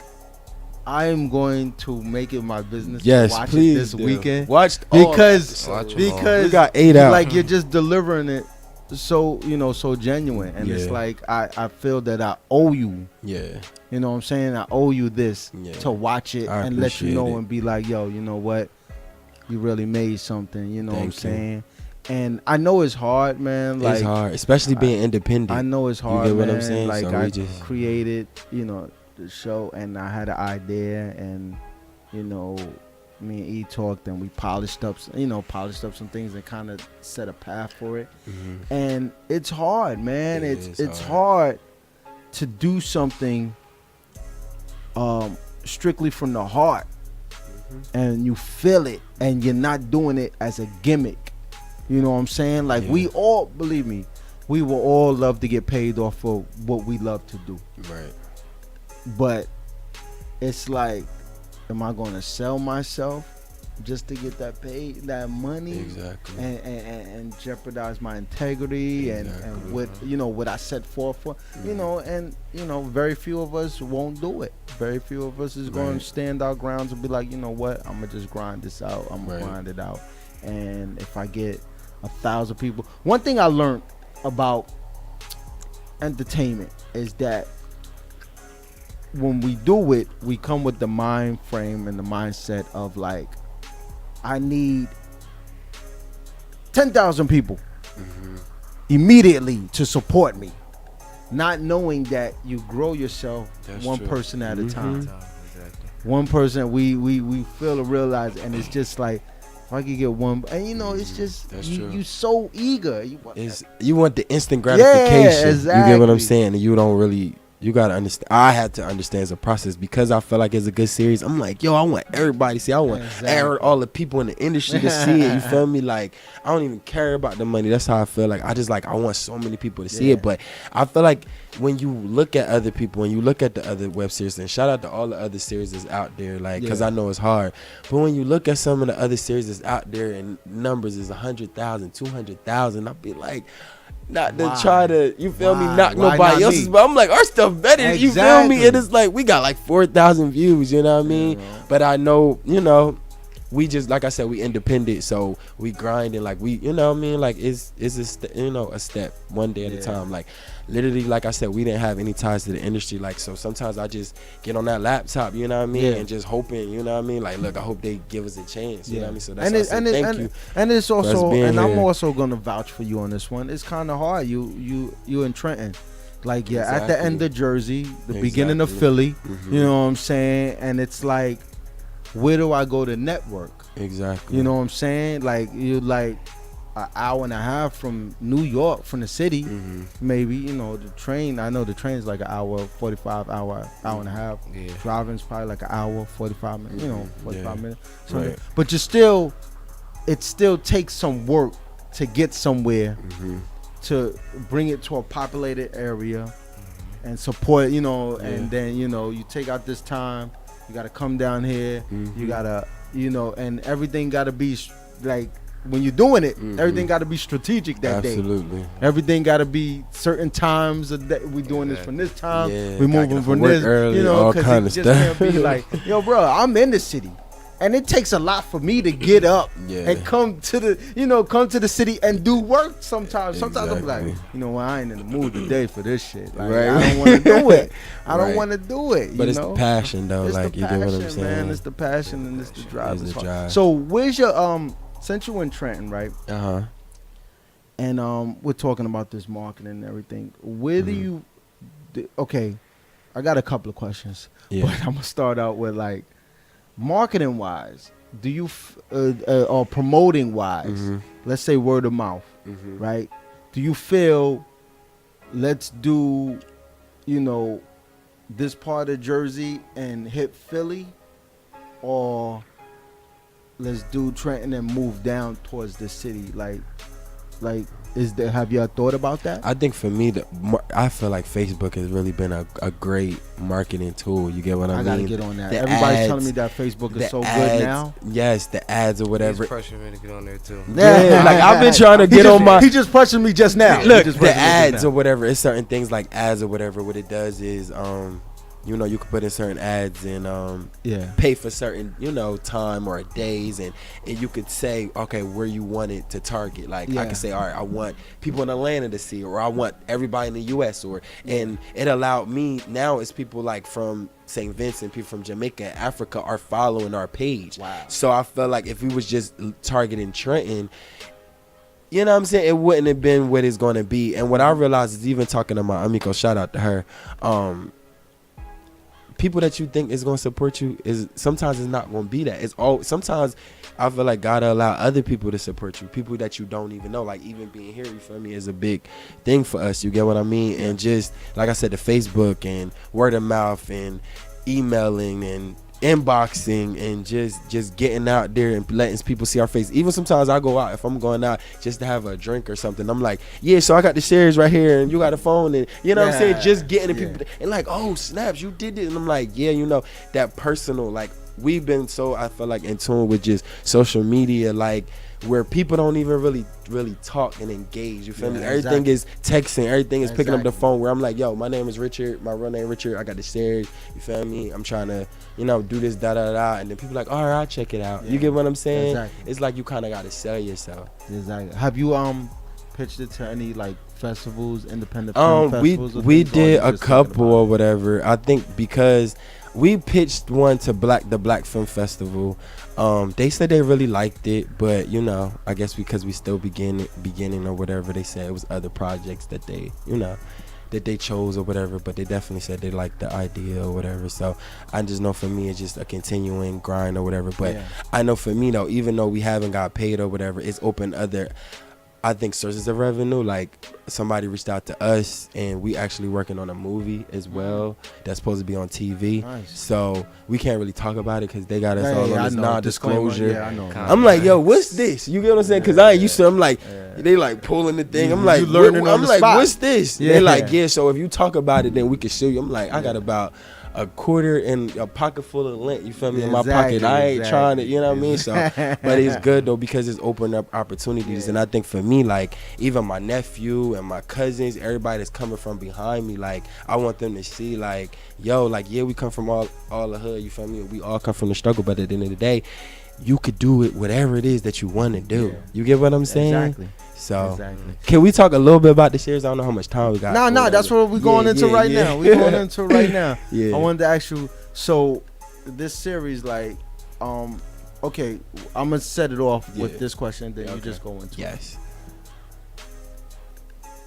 I am going to make it my business Yes, to watch please it this do. weekend. Watch all because Watch 'em all. We got 8 out. like, you're just delivering it so, you know, so genuine, and it's Yeah. like I feel that I owe you. Yeah. You know what I'm saying? I owe you this to watch it I and let you appreciate know it. and be like, yo, you know what? You really made something. You know what I'm Thank you. saying? And I know it's hard, man. Like, It's hard, especially being independent. I know it's hard, You get what man. I'm saying? Like, So I we just created, you know, the show, and I had an idea, and, you know, me and E talked, and we polished up some things and kind of set a path for it. And it's hard, man. It's hard to do something strictly from the heart, and you feel it, and you're not doing it as a gimmick. You know what I'm saying? Like, we all, believe me, we will all love to get paid off for what we love to do. Right. But it's like, am I going to sell myself just to get that money, Exactly. and jeopardize my integrity and what what I set forth for, and very few of us won't do it. Very few of us is going to stand our grounds and be like, you know what, I'm gonna just grind this out. I'm gonna grind it out, and if I get 1,000 people, one thing I learned about entertainment is that when we do it, we come with the mind frame and the mindset of like, I need 10,000 people immediately to support me, not knowing that you grow yourself one person at a time. Exactly. One person, we feel to realize, and it's just like, if I could get one, and it's just you so eager. You want the instant gratification. Yeah, exactly. You get what I'm saying? And you don't really. You gotta understand. I had to understand the process because I felt like it's a good series. I'm like, yo, I want everybody to see. I want all the people in the industry to see it. You feel me? Like, I don't even care about the money. That's how I feel. Like, I want so many people to see it. But I feel like when you look at other people, when you look at the other web series, and shout out to all the other series that's out there, like, because I know it's hard. But when you look at some of the other series that's out there and numbers is 100,000, 200,000, I'll be like, not to try to, you feel me, knock nobody else's, but I'm like, our stuff better, you feel me? And it's like, we got like 4,000 views, you know what I mean? But I know, we just, like I said, we independent, so we grinding, like we, you know what I mean? Like it's a step, one day at a time. Like literally, like I said, we didn't have any ties to the industry, like, so sometimes I just get on that laptop, you know what I mean, and just hoping, you know what I mean, like, look, I hope they give us a chance, you know what I mean? So that's why I said thank you. And it's also, and I'm also gonna vouch for you on this one. It's kind of hard. You in Trenton, like at the end of Jersey, the beginning of Philly, you know what I'm saying? And it's like, where do I go to network? Exactly. You know what I'm saying? Like, you're like an hour and a half from New York, from the city, maybe, the train. I know the train's like an hour, 45, hour and a half. Yeah. Driving's probably like an hour, 45 minutes, 45 minutes. So, but it still takes some work to get somewhere, to bring it to a populated area and support, and then, you take out this time. You gotta come down here. You gotta, and everything gotta be like, when you're doing it, everything gotta be strategic that day. Absolutely. Everything gotta be certain times of day. We doing this from this time. We moving from this. Early, all kind of just stuff. can't be like, yo, bro, I'm in the city, and it takes a lot for me to get up and come to the city and do work. Sometimes I'm like, I ain't in the mood today for this shit. Like, I don't want to do it. I don't want to do it. But it's the passion, though. It's like, the you passion, get what I'm saying? man. It's the passion and it's the drive. It's the drive. So where's your since you in Trenton, right? And we're talking about this marketing and everything. Where do you? Okay, I got a couple of questions, but I'm gonna start out with like, marketing wise, do you or promoting wise, let's say word of mouth, right? Do you feel, let's do, this part of Jersey and hit Philly, or let's do Trenton and move down towards the city? Like have y'all thought about that? I think for me, I feel like Facebook has really been a great marketing tool. You get what I mean? I gotta get on that. Everybody's telling me that Facebook is so good now. Yes, the ads or whatever. He's pressuring me to get on there too. Yeah, like I've been trying to get on my. He just pressured me just now. Look, the ads or whatever. It's certain things like ads or whatever. What it does is, you can put in certain ads and pay for certain, time or days, and you could say, okay, where you want it to target. Like I could say, all right, I want people in Atlanta to see, or I want everybody in the U.S. And it allowed me, now it's people like from St. Vincent, people from Jamaica, Africa are following our page. Wow. So I felt like if we was just targeting Trenton, you know what I'm saying, it wouldn't have been what it's going to be. And what I realized is, even talking to my amico, shout out to her, people that you think is going to support you is sometimes it's not going to be that. It's all, sometimes I feel like God will allow other people to support you, people that you don't even know. Like even being here, you feel me, is a big thing for us. You get what I mean? And just like I said, the Facebook and word of mouth and emailing and inboxing and just getting out there and letting people see our face. Even sometimes I go out, if I'm going out just to have a drink or something, I'm like, yeah, so I got the shares right here and you got a phone, and you know what I'm saying, just getting the people and like, oh snaps, you did it. And I'm like, yeah, that personal, like we've been so, I feel like, in tune with just social media, like where people don't even really talk and engage. You feel me? Everything is texting. Everything is picking up the phone. Where I'm like, yo, my name is Richard. My real name Richard. I got the series. You feel me? I'm trying to, do this da da da. And then people like, all right, I'll check it out. You get what I'm saying? Exactly. It's like you kind of got to sell yourself. Exactly. Have you pitched it to any like festivals, independent film festivals? We did a couple or whatever. I think because we pitched one to the Black Film Festival. They said they really liked it, but I guess because we still beginning or whatever, they said it was other projects that they that they chose or whatever, but they definitely said they liked the idea or whatever. So I just know for me it's just a continuing grind or whatever. But I know for me though, even though we haven't got paid or whatever, it's opened other, I think, sources of revenue. Like somebody reached out to us and we actually working on a movie as well that's supposed to be on TV. Nice. So we can't really talk about it because they got us all on this non-disclosure. Yeah, I know. I'm like, yo, what's this? You get what I'm saying? Because I ain't used to. I'm like, they like pulling the thing. I'm like, I'm like, what's this? They're like, yeah. So if you talk about it, then we can show you. I'm like, I got about a quarter and a pocket full of lint, you feel me, in my pocket. I ain't trying to, you know what I mean? So, but it's good though because it's opened up opportunities. And I think for me, like even my nephew and my cousins, everybody that's coming from behind me, like I want them to see like, yo, like we come from all the hood, you feel me? We all come from the struggle, but at the end of the day, you could do it, whatever it is that you want to do. Yeah. You get what I'm saying? Exactly. So, can we talk a little bit about the series? I don't know how much time we got. No, that's what we're going into right now. We're going into right now. Yeah. I wanted to ask you, so this series, like, okay, I'm going to set it off with this question, then you just go into it.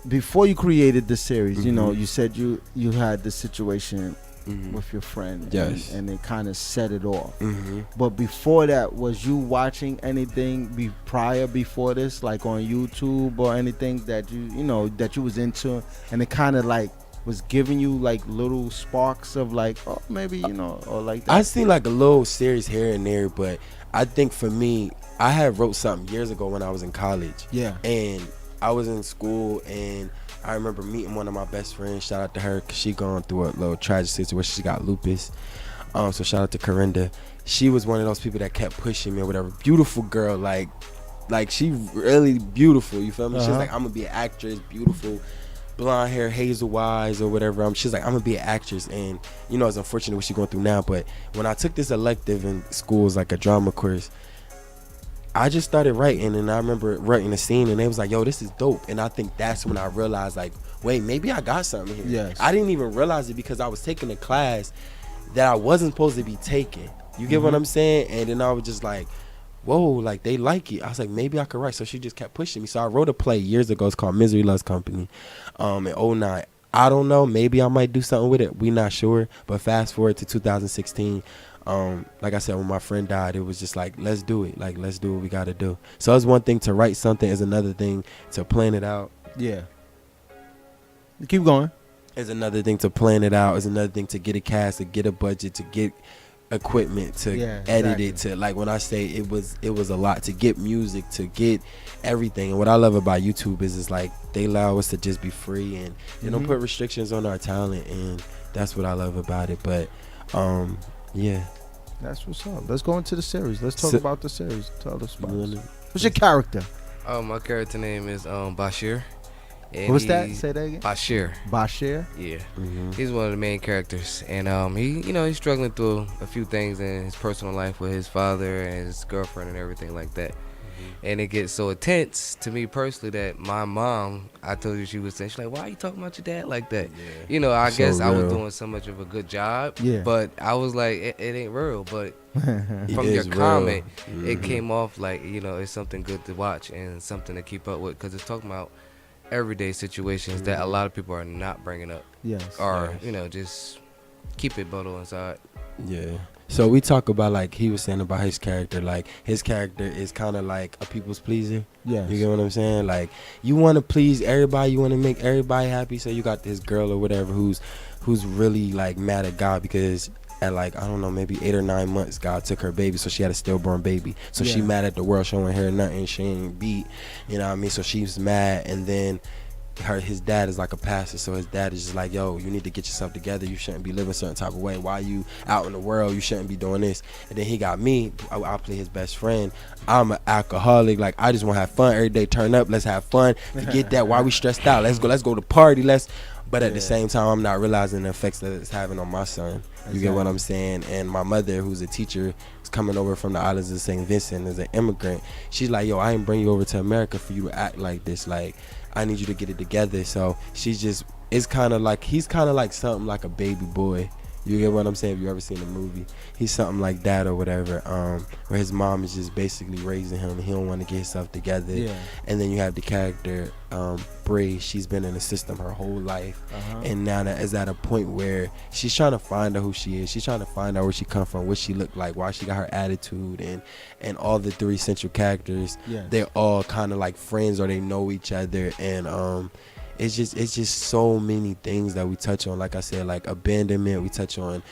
Before you created the series, you said you had this situation with your friend, and it kind of set it off. But before that, was you watching anything before this, like on YouTube or anything that that you was into, and it kind of like was giving you like little sparks of like, oh, maybe or like that? I seen like a little series here and there, but I think for me, I had wrote something years ago when I was in college. And I was in school and I remember meeting one of my best friends. Shout out to her because she gone through a little tragic situation. She got lupus. So shout out to Corinda. She was one of those people that kept pushing me or whatever. Beautiful girl, like she really beautiful. You feel me? She's like, I'm gonna be an actress. Beautiful, blonde hair, hazel eyes or whatever. She's like, I'm gonna be an actress. And it's unfortunate what she's going through now. But when I took this elective in school, was like a drama course, I just started writing, and I remember writing a scene, and they was like, yo, this is dope. And I think that's when I realized, like, wait, maybe I got something here. Yes. I didn't even realize it because I was taking a class that I wasn't supposed to be taking. You get what I'm saying? And then I was just like, whoa, like, they like it. I was like, maybe I could write. So she just kept pushing me. So I wrote a play years ago. It's called Misery Loves Company in 2009. I don't know. Maybe I might do something with it. We not sure. But fast forward to 2016. Like I said, when my friend died, it was just like, let's do it. Like, let's do what we got to do. So it's one thing to write something. It's another thing to plan it out. Yeah. Keep going. It's another thing to plan it out. It's another thing to get a cast, to get a budget, to get equipment, to edit it. To, like, when I say it was a lot to get music, to get everything. And what I love about YouTube is like they allow us to just be free and they don't put restrictions on our talent. And that's what I love about it. But yeah. That's what's up. Let's go into the series. Let's talk about the series. Tell us about it. What's your character? My character name is Bashir. And what's that? Say that again. Bashir. Bashir? Yeah. He's one of the main characters. And he's struggling through a few things in his personal life with his father and his girlfriend and everything like that. And it gets so intense to me personally that my mom, I told you, she was saying, she's like, why are you talking about your dad like that? Yeah. I guess I was doing so much of a good job. Yeah. But I was like, it ain't real. But from your comment, it came off like, it's something good to watch and something to keep up with because it's talking about everyday situations that a lot of people are not bringing up. Yes. Or, just keep it bottled inside. Yeah. So we talk about, like he was saying about his character, like his character is kind of like a people's pleaser. Yes. You get what I'm saying? Like you want to please everybody, you want to make everybody happy. So you got this girl or whatever who's really like mad at God because at like, I don't know, maybe 8 or 9 months, God took her baby. So she had a stillborn baby. So she mad at the world showing her nothing. She ain't beat, you know what I mean? So she's mad. And then his dad is like a pastor, so his dad is just like, yo, you need to get yourself together. You shouldn't be living a certain type of way. Why you out in the world? You shouldn't be doing this. And then he got me. I play his best friend. I'm an alcoholic. Like, I just want to have fun every day. Turn up. Let's have fun. Forget that. Why we stressed out? Let's go to party. But at the same time, I'm not realizing the effects that it's having on my son. You get what I'm saying? And my mother, who's a teacher, is coming over from the islands of St. Vincent as an immigrant. She's like, yo, I ain't bring you over to America for you to act like this. Like, I need you to get it together. So she's just, it's kind of like, he's kind of like something like a baby boy. You get what I'm saying? If you ever seen the movie, he's something like that or whatever, where his mom is just basically raising him. He don't want to get himself together. Yeah. And then you have the character, Bree. She's been in the system her whole life, and now that is at a point where she's trying to find out who she is. She's trying to find out where she come from, what she look like, why she got her attitude, and all the three central characters. Yes. They're all kind of like friends or they know each other, and it's just so many things that we touch on. Like I said, like abandonment, we touch on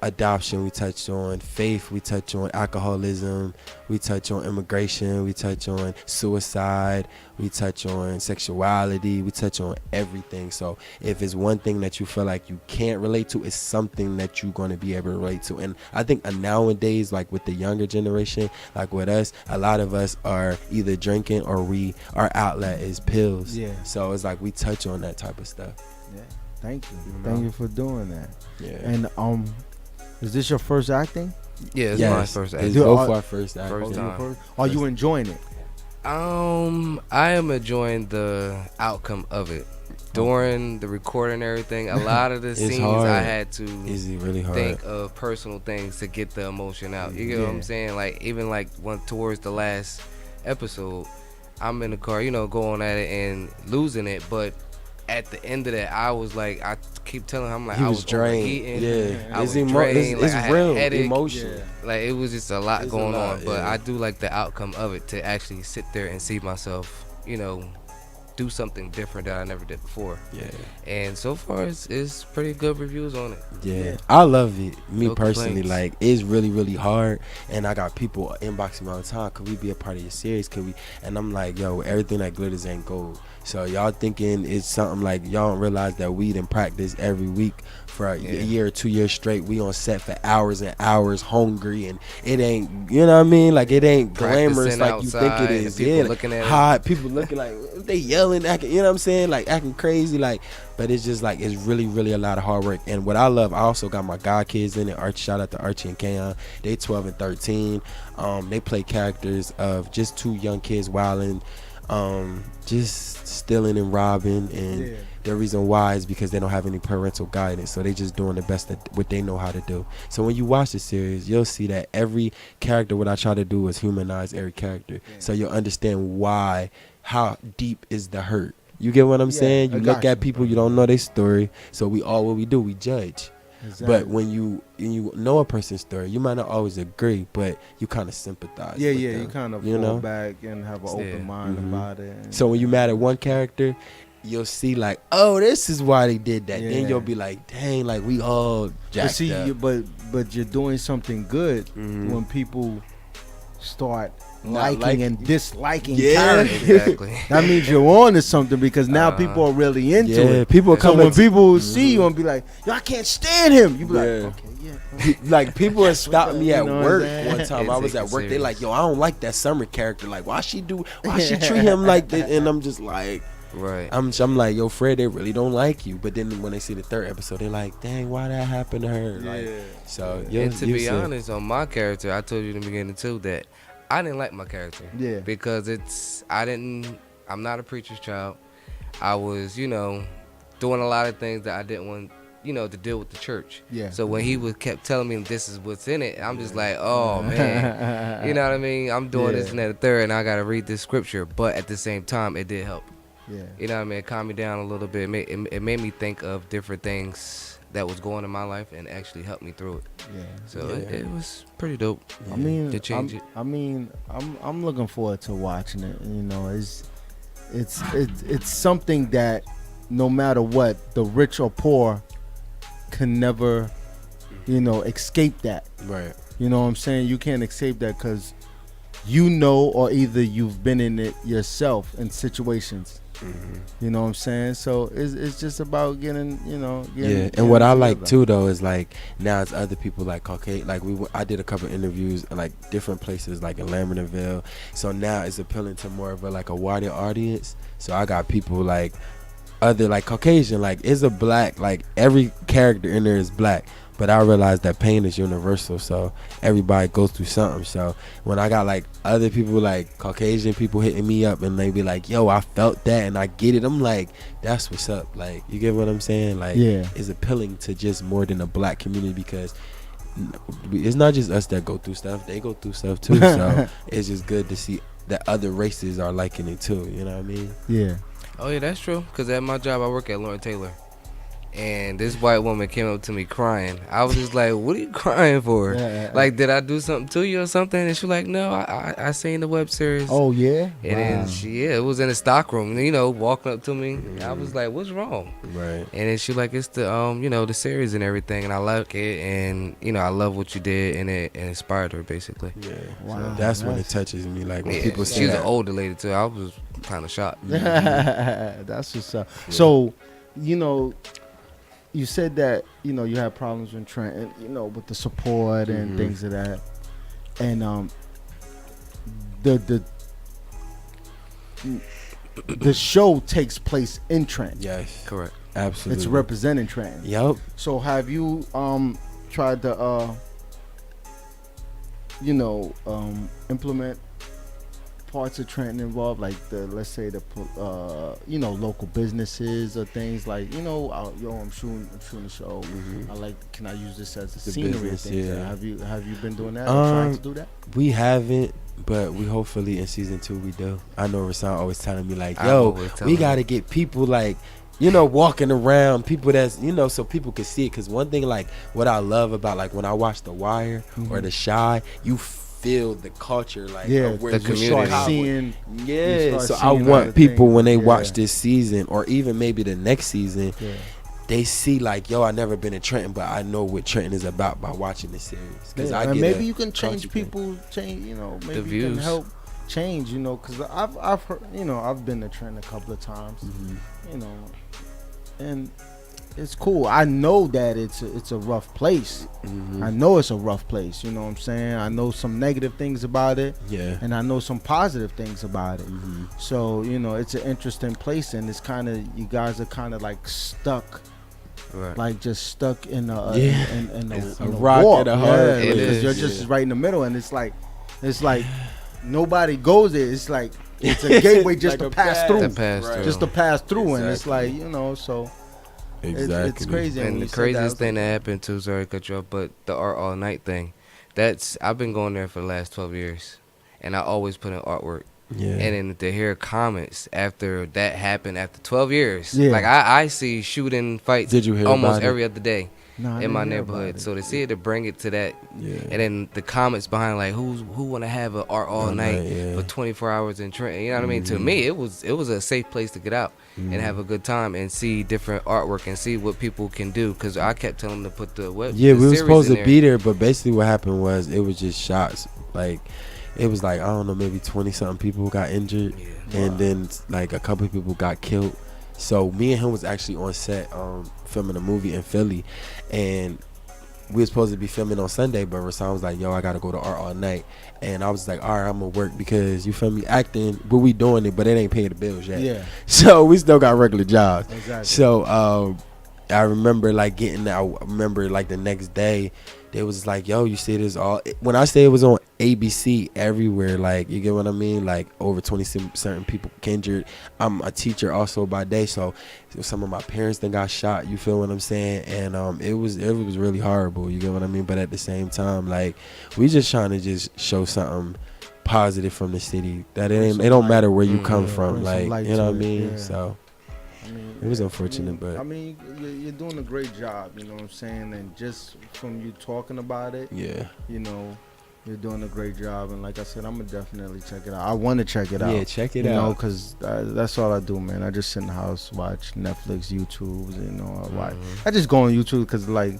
adoption, we touch on faith, we touch on alcoholism, we touch on immigration, we touch on suicide, we touch on sexuality, we touch on everything. So if it's one thing that you feel like you can't relate to, it's something that you're going to be able to relate to. And I think nowadays, like with the younger generation, like with us, a lot of us are either drinking or our outlet is pills. Yeah. So it's like we touch on that type of stuff. Yeah. Thank you. Thank you for doing that. Yeah. And is this your first acting? Yeah, it's my first acting. It's both our first acting. First time. Are you enjoying it? I am enjoying the outcome of it. During the recording and everything, a lot of the scenes hard. I had to really hard. think of personal things to get the emotion out. You get what I'm saying? Like, even like towards the last episode, I'm in the car, going at it and losing it, but at the end of that, I was like, I keep telling him, I'm like, I was drained. Yeah, I was drained. It's like, real headache. emotion. Yeah. Like, it was just a lot going on. But I do like the outcome of it, to actually sit there and see myself, do something different that I never did before. Yeah. And so far, it's pretty good reviews on it. Yeah. I love it. Me personally, like, it's really, really hard. And I got people inboxing me all the time. Could we be a part of your series? Could we? And I'm like, yo, everything that glitters ain't gold. So y'all thinking it's something like y'all don't realize that we done practice every week for a year or 2 years straight. We on set for hours and hours, hungry, and it ain't, you know what I mean? Like, it ain't glamorous like you think it is. People looking at hot, people looking like they yelling, acting, you know what I'm saying? Like acting crazy, like. But it's just like, it's really, really a lot of hard work. And what I love, I also got my god kids in it. Shout out to Archie and Kayon. They 12 and 13. They play characters of just two young kids wilding, just stealing and robbing, and the reason why is because they don't have any parental guidance, so they just doing the best at what they know how to do. So when you watch the series, you'll see that every character, what I try to do is humanize every character, so you'll understand how deep is the hurt. You get what I'm saying? You look at people, you don't know their story, so what we do, we judge. Exactly. But when you know a person's story, you might not always agree, but you kind of sympathize. with them, you kind of fall back and have an open mind about it. So when you mad at one character, you'll see like, oh, this is why they did that. Then you'll be like, dang, like we all jacked up. But you're doing something good when people start liking and disliking characters. Exactly. That means you're on to something, because now people are really into it. People come when people see you and be like, yo, I can't stand him. You be like, okay, like, people have stopped me at work one time. I was at work. They like, yo, I don't like that Summer character. Like, why she treat him like this? And I'm just like, right. I'm like, yo, Fred, they really don't like you. But then when they see the third episode, they're like, dang, why that happened to her? Like, so and to be honest, on my character, I told you in the beginning too that I didn't like my character. Yeah. Because I'm not a preacher's child. I was, doing a lot of things that I didn't want, to deal with the church. Yeah. So when he kept telling me this is what's in it, I'm just like, oh man, you know what I mean? I'm doing this and that, the third, and I got to read this scripture. But at the same time, it did help. Yeah. You know what I mean? It calmed me down a little bit. It made me think of different things that was going in my life and actually helped me through it. Yeah. So it was pretty dope. I mean, to change it. I mean, I'm looking forward to watching it. It's something that no matter what, the rich or poor can never, escape that. Right. You know what I'm saying? You can't escape that, because you know, or either you've been in it yourself in situations. You know what I'm saying? So it's just about getting, And what I like too though is like now it's other people like Caucasian. Like I did a couple interviews in like different places like in Lambertville. So now it's appealing to more of a wider audience. So I got people like other like Caucasian, like it's a black, like every character in there is black. But I realized that pain is universal, so everybody goes through something. So when I got like other people, like Caucasian people hitting me up and they be like, yo, I felt that and I get it, I'm like, that's what's up. Like, you get what I'm saying? Like, it's appealing to just more than a black community, because it's not just us that go through stuff, they go through stuff too. So it's just good to see that other races are liking it too, you know what I mean? Yeah. Oh yeah, that's true. Cause at my job, I work at Lauren Taylor, and this white woman came up to me crying. I was just like, "What are you crying for? Like, did I do something to you or something?" And she was like, "No, I seen the web series." Oh yeah. And then it was in the stock room. Walking up to me, I was like, "What's wrong?" Right. And then she like, "It's the the series and everything, and I like it, and I love what you did, and it inspired her basically." Yeah. Wow. So that's when it touches me. Like when people say she was an older lady too. I was kind of shocked. That's what's up. Yeah. So, you said that you had problems with Trent, and with the support and things of that, and the show takes place in Trent. Yes, correct, absolutely. It's representing Trent. Yep. So have you tried to implement parts of Trenton involved, like let's say the local businesses or things like I'm shooting a show. Can I use this as a scenery business, and things? yeah. Have you been doing that? Or trying to do that? We haven't, but we hopefully in season 2 we do. I know Rasan always telling me like, yo, we gotta get people like walking around, people that's so people can see it. Because one thing like what I love about like when I watch The Wire or The Chi, you feel the culture, like where the community. So I want people when they watch this season or even maybe the next season, they see like, yo, I never been in Trenton, but I know what Trenton is about by watching this series. Because maybe you can change people, maybe the views. You can help change, because I've heard, I've been to Trenton a couple of times, and it's cool. I know that it's a rough place. I know it's a rough place. You know what I'm saying? I know some negative things about it. Yeah. And I know some positive things about it. So it's an interesting place, and it's kind of, you guys are kind of like stuck. Right. Like just stuck in a rock war. at a hard because you're just right in the middle, and it's like nobody goes there. It's like it's a gateway just like to pass through. Just to pass through, and it's like so. Exactly. It's crazy. And the craziest thing that happened too, sorry to cut you off, but the art all night thing, I've been going there for the last 12 years, and I always put in artwork. Yeah. And then to hear comments after that happened after 12 years, like I see shooting fights. Did you hear almost about every other day in my neighborhood? So to see it, to bring it to that, and then the comments behind like who want to have an art all night for 24 hours in Trenton, you know what I mean? To me, it was a safe place to get out and have a good time and see different artwork and see what people can do. Because I kept telling them to put the web. Yeah, the we were supposed to there. be there, but basically what happened was it was just shots. Like it was like, I don't know, maybe 20 something people got injured, and then like a couple of people got killed. So me and him was actually on set filming a movie in Philly, and we were supposed to be filming on Sunday, but Rasan was like, yo, I gotta go to art all night. And I was like, all right, I'm gonna work, because you feel me, acting, but we doing it, but it ain't paying the bills yet. Yeah. So we still got regular jobs. Exactly. So I remember like the next day they was like, yo, you see this all, when I say it was on ABC everywhere, like, you get what I mean, like over 20 certain people injured. I'm a teacher also by day, so some of my parents that got shot, you feel what I'm saying? And it was really horrible, you get what I mean? But at the same time, like, we just trying to just show something positive from the city, that it don't matter where you come from, like, you know what I mean? So it was unfortunate, but I mean, you're doing a great job, you know what I'm saying? And just from you talking about it, you're doing a great job. And like I said, I'm gonna definitely check it out. I want to check it out. Yeah, check it out. Because that's all I do, man. I just sit in the house, watch Netflix, YouTube. I watch. I just go on YouTube because, like,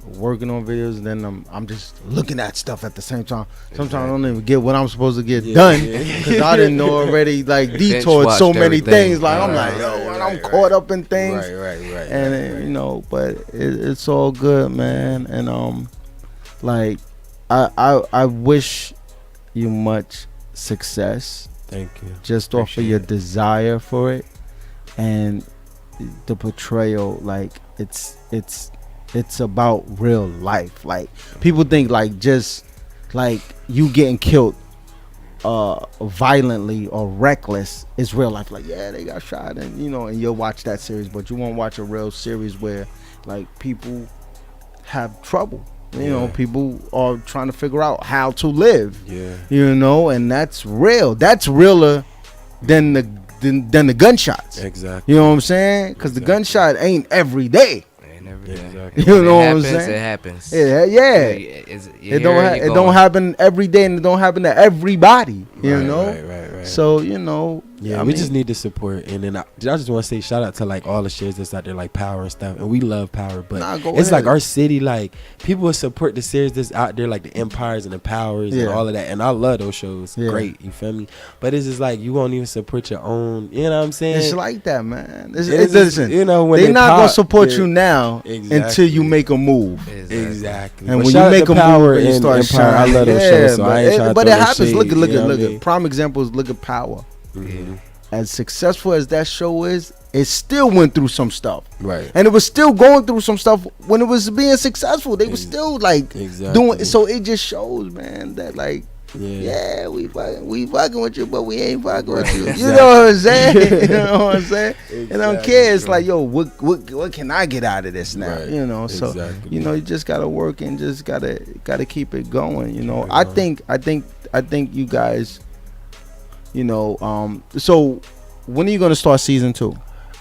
working on videos, and then I'm just looking at stuff at the same time. Sometimes I don't even get what I'm supposed to get done because I didn't know already. Like detoured so many things. Like I'm like, yo, I'm caught up in things. Right. And you know, but it's all good, man. And like I wish you much success. Thank you. Just off of your desire for it, and the portrayal, like it's about real life. Like people think like just like you getting killed violently or reckless is real life. Like yeah, they got shot, and you know, and you'll watch that series, but you won't watch a real series where like people have trouble. You know, people are trying to figure out how to live. Yeah. You know, and that's real. That's realer than the gunshots. Exactly. You know what I'm saying? Because the gunshot ain't every day. Exactly. You know what I'm saying? It happens. Yeah. It don't happen every day, and it don't happen to everybody. You know. Right. So you know. Yeah, we just need the support, and then I just want to say shout out to like all the shares that's out there, like Power and stuff, and we love Power, but it's like our city, like people will support the series that's out there, like the Empires and the Powers and all of that, and I love those shows. Great, you feel me? But it's just like you won't even support your own. You know what I'm saying? It's like that, man. Listen, you know, when they're not gonna support you now until you make a move. Exactly. And when you make a Power move, you start Empire, shining. I love those shows, so I ain't trying to but throw it happens. shade, Look at prime examples. Look at Power. Mm-hmm. As successful as that show is, it still went through some stuff. Right. And it was still going through some stuff when it was being successful. They were still like doing it. So it just shows, man, that like we fucking with you, but we ain't fucking with you. You know what I'm saying? You know what I'm saying? And I don't care. It's like, yo, what can I get out of this now? Right. You know, so you know, you just gotta work and just gotta keep it going. You know, I think you guys. You know, so when are you gonna start season 2?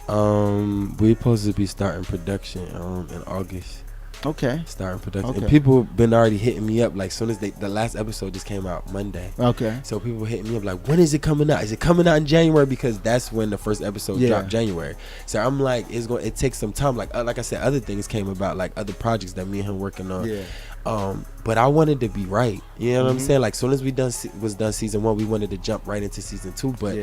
We're supposed to be starting production in August. Okay. Starting production. Okay. And people been already hitting me up like soon as the last episode just came out Monday. Okay. So people hitting me up like, when is it coming out? Is it coming out in January? Because that's when the first episode dropped, January. So I'm like, it takes some time. Like I said, other things came about, like other projects that me and him working on. Yeah. But I wanted to be right. You know what I'm saying? Like, soon as we was done season 1, we wanted to jump right into season 2. But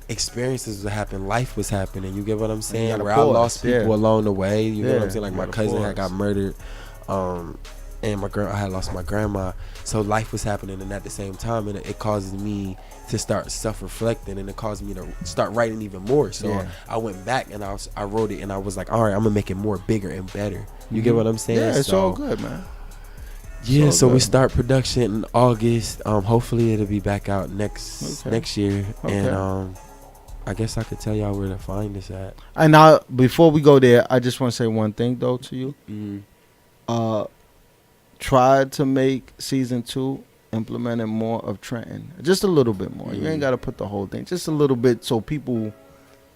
experiences was happening, life was happening. You get what I'm saying? Where I lost people along the way. You know what I'm saying? Like my cousin had got murdered, and I had lost my grandma. So life was happening, and at the same time, and it causes me to start self-reflecting, and it caused me to start writing even more. So I went back and I wrote it, and I was like, all right, I'm gonna make it more bigger and better. You get what I'm saying? Yeah, it's all good, man. Yeah, so we start production in August. Hopefully it'll be back out next year. Okay. And I guess I could tell y'all where to find us at. And now, before we go there, I just want to say one thing though to you. Mm-hmm. Try to make season 2 implementing more of Trenton, just a little bit more. Mm-hmm. You ain't got to put the whole thing, just a little bit, so people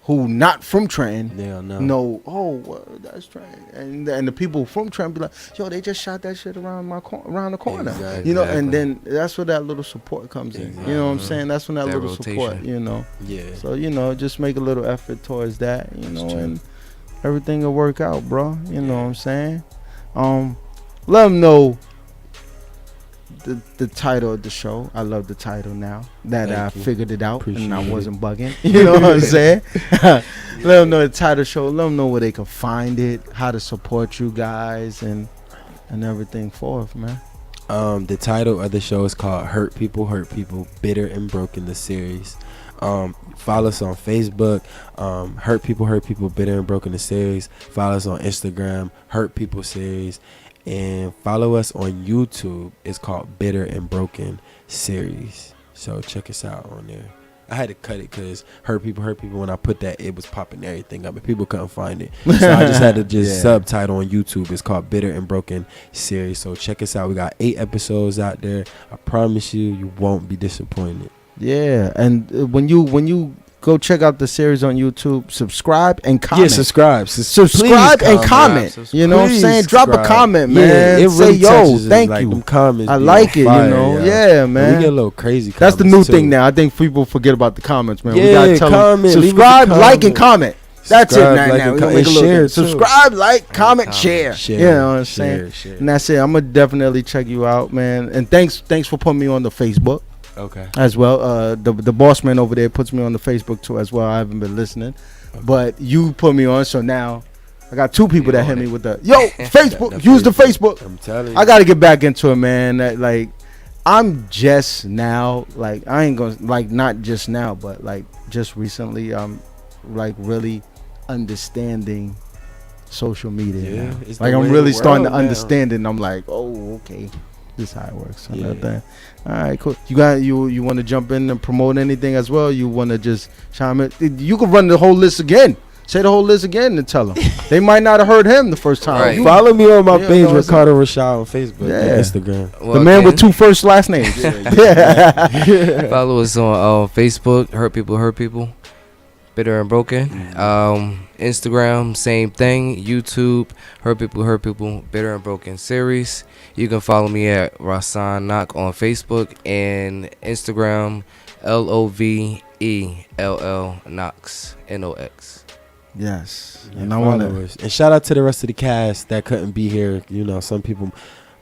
who not from Trenton know, oh, well, that's Trenton, and the people from Trenton be like, yo, they just shot that shit around the corner. Exactly. You know, and then that's where that little support comes in. You know what I'm saying? That's when that little rotation. Support, you know. Yeah. So, you know, just make a little effort towards that, you know, and everything will work out, bro. You know what I'm saying? Let them know the title of the show. I love the title now that I figured it out. Appreciate and I wasn't bugging. You know what I'm saying? Let them know the title show. Let them know where they can find it, how to support you guys, and everything forth, man. The title of the show is called Hurt People, Bitter and Broken, the series. Follow us on Facebook, Hurt People, Bitter and Broken, the series. Follow us on Instagram, Hurt People Series. And follow us on YouTube. It's called Bitter and Broken Series. So check us out on there. I had to cut it because Hurt People. When I put that, it was popping everything up and people couldn't find it. So I just had to just subtitle on YouTube. It's called Bitter and Broken Series. So check us out. We got 8 episodes out there. I promise you won't be disappointed. Yeah, and when you go check out the series on YouTube, subscribe and comment. Yeah, subscribe and comment. You know what I'm saying? Drop a comment, man. Yeah, it really say, yo, thank like, you. Them comments I like it, fire, you know. Yeah, man. We get a little crazy. That's the new thing now. I think people forget about the comments, man. Yeah, we gotta tell them, subscribe, like, and comment. That's it. Subscribe, Now, like, now. and We co- gonna make and a little share, bit. too. Subscribe, like, comment, share. Share, You know what I'm share, saying? share. And that's it. I'm gonna definitely check you out, man. And thanks for putting me on the Facebook. Okay. As well. The boss man over there puts me on the Facebook too as well. I haven't been listening, but you put me on, so now I got two people that hit me with the Facebook. Use the Facebook. I'm telling you. I got to get back into it, man. That, like, I'm just now, like, I ain't gonna, like, not just now, but like just recently, I'm like really understanding social media. Yeah, now. it's Like, the way I'm of really the starting to world now. understand it, and I'm like, oh, okay, this is how it works. Yeah. All right, cool. You want to jump in and promote anything as well? You want to just chime in? You can run the whole list again. Say the whole list again and tell them. They might not have heard him the first time. Right. Follow me on my Yeah, page, no, it's Ricardo Rashad on Facebook and Instagram. Well, the man again, with two first last names. follow us on Facebook, Hurt People, Bitter and Broken. Instagram, same thing. YouTube, Hurt People, Bitter and Broken series. You can follow me at Rasan Knock on Facebook and Instagram, LOVELL Knox, NOX. Yes, Yeah, and I want to. followers. And shout out to the rest of the cast that couldn't be here. You know, some people,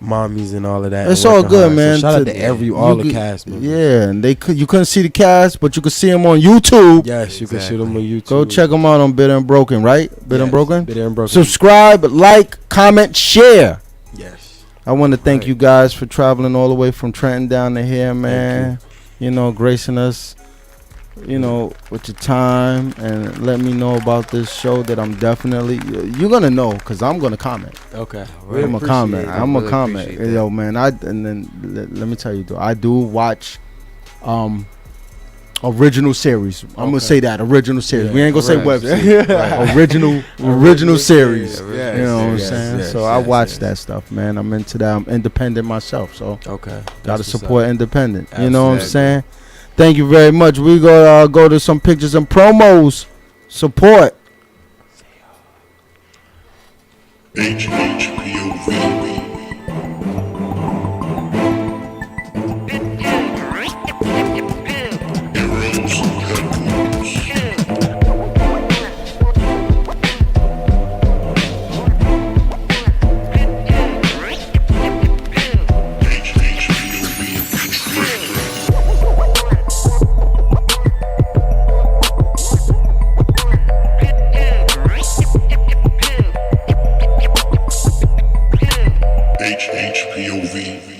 mommies and all of that. It's and all working good, hard. man. So shout out To- to all you the could- cast members. Yeah, and you couldn't see the cast, but you could see them on YouTube. Yes, you can shoot them on YouTube. Go check them out on Bitter and Broken, right? Bitter and Broken. Bitter and Broken. Subscribe, like, comment, share. Yes. I want to thank you guys for traveling all the way from Trenton down to here, man. You know, gracing us, you know, with your time and let me know about this show that I'm definitely, you're going to know because I'm going to comment. Okay. I'm going to comment. I I'm going really to comment. appreciate that. Yo, man, and then let me tell you, though, I do watch original series. I'm going to say that, original series. Yeah, We ain't going to say correct. web series. Original series. Yes, You know what I'm yes, saying? yes, So I yes, watch yes. that stuff, man. I'm into that. I'm independent myself, so Okay. gotta That's what's support up. independent. You know what I'm Absolutely. saying? Thank you very much. We go to some pictures and promos. Support. HHPOV.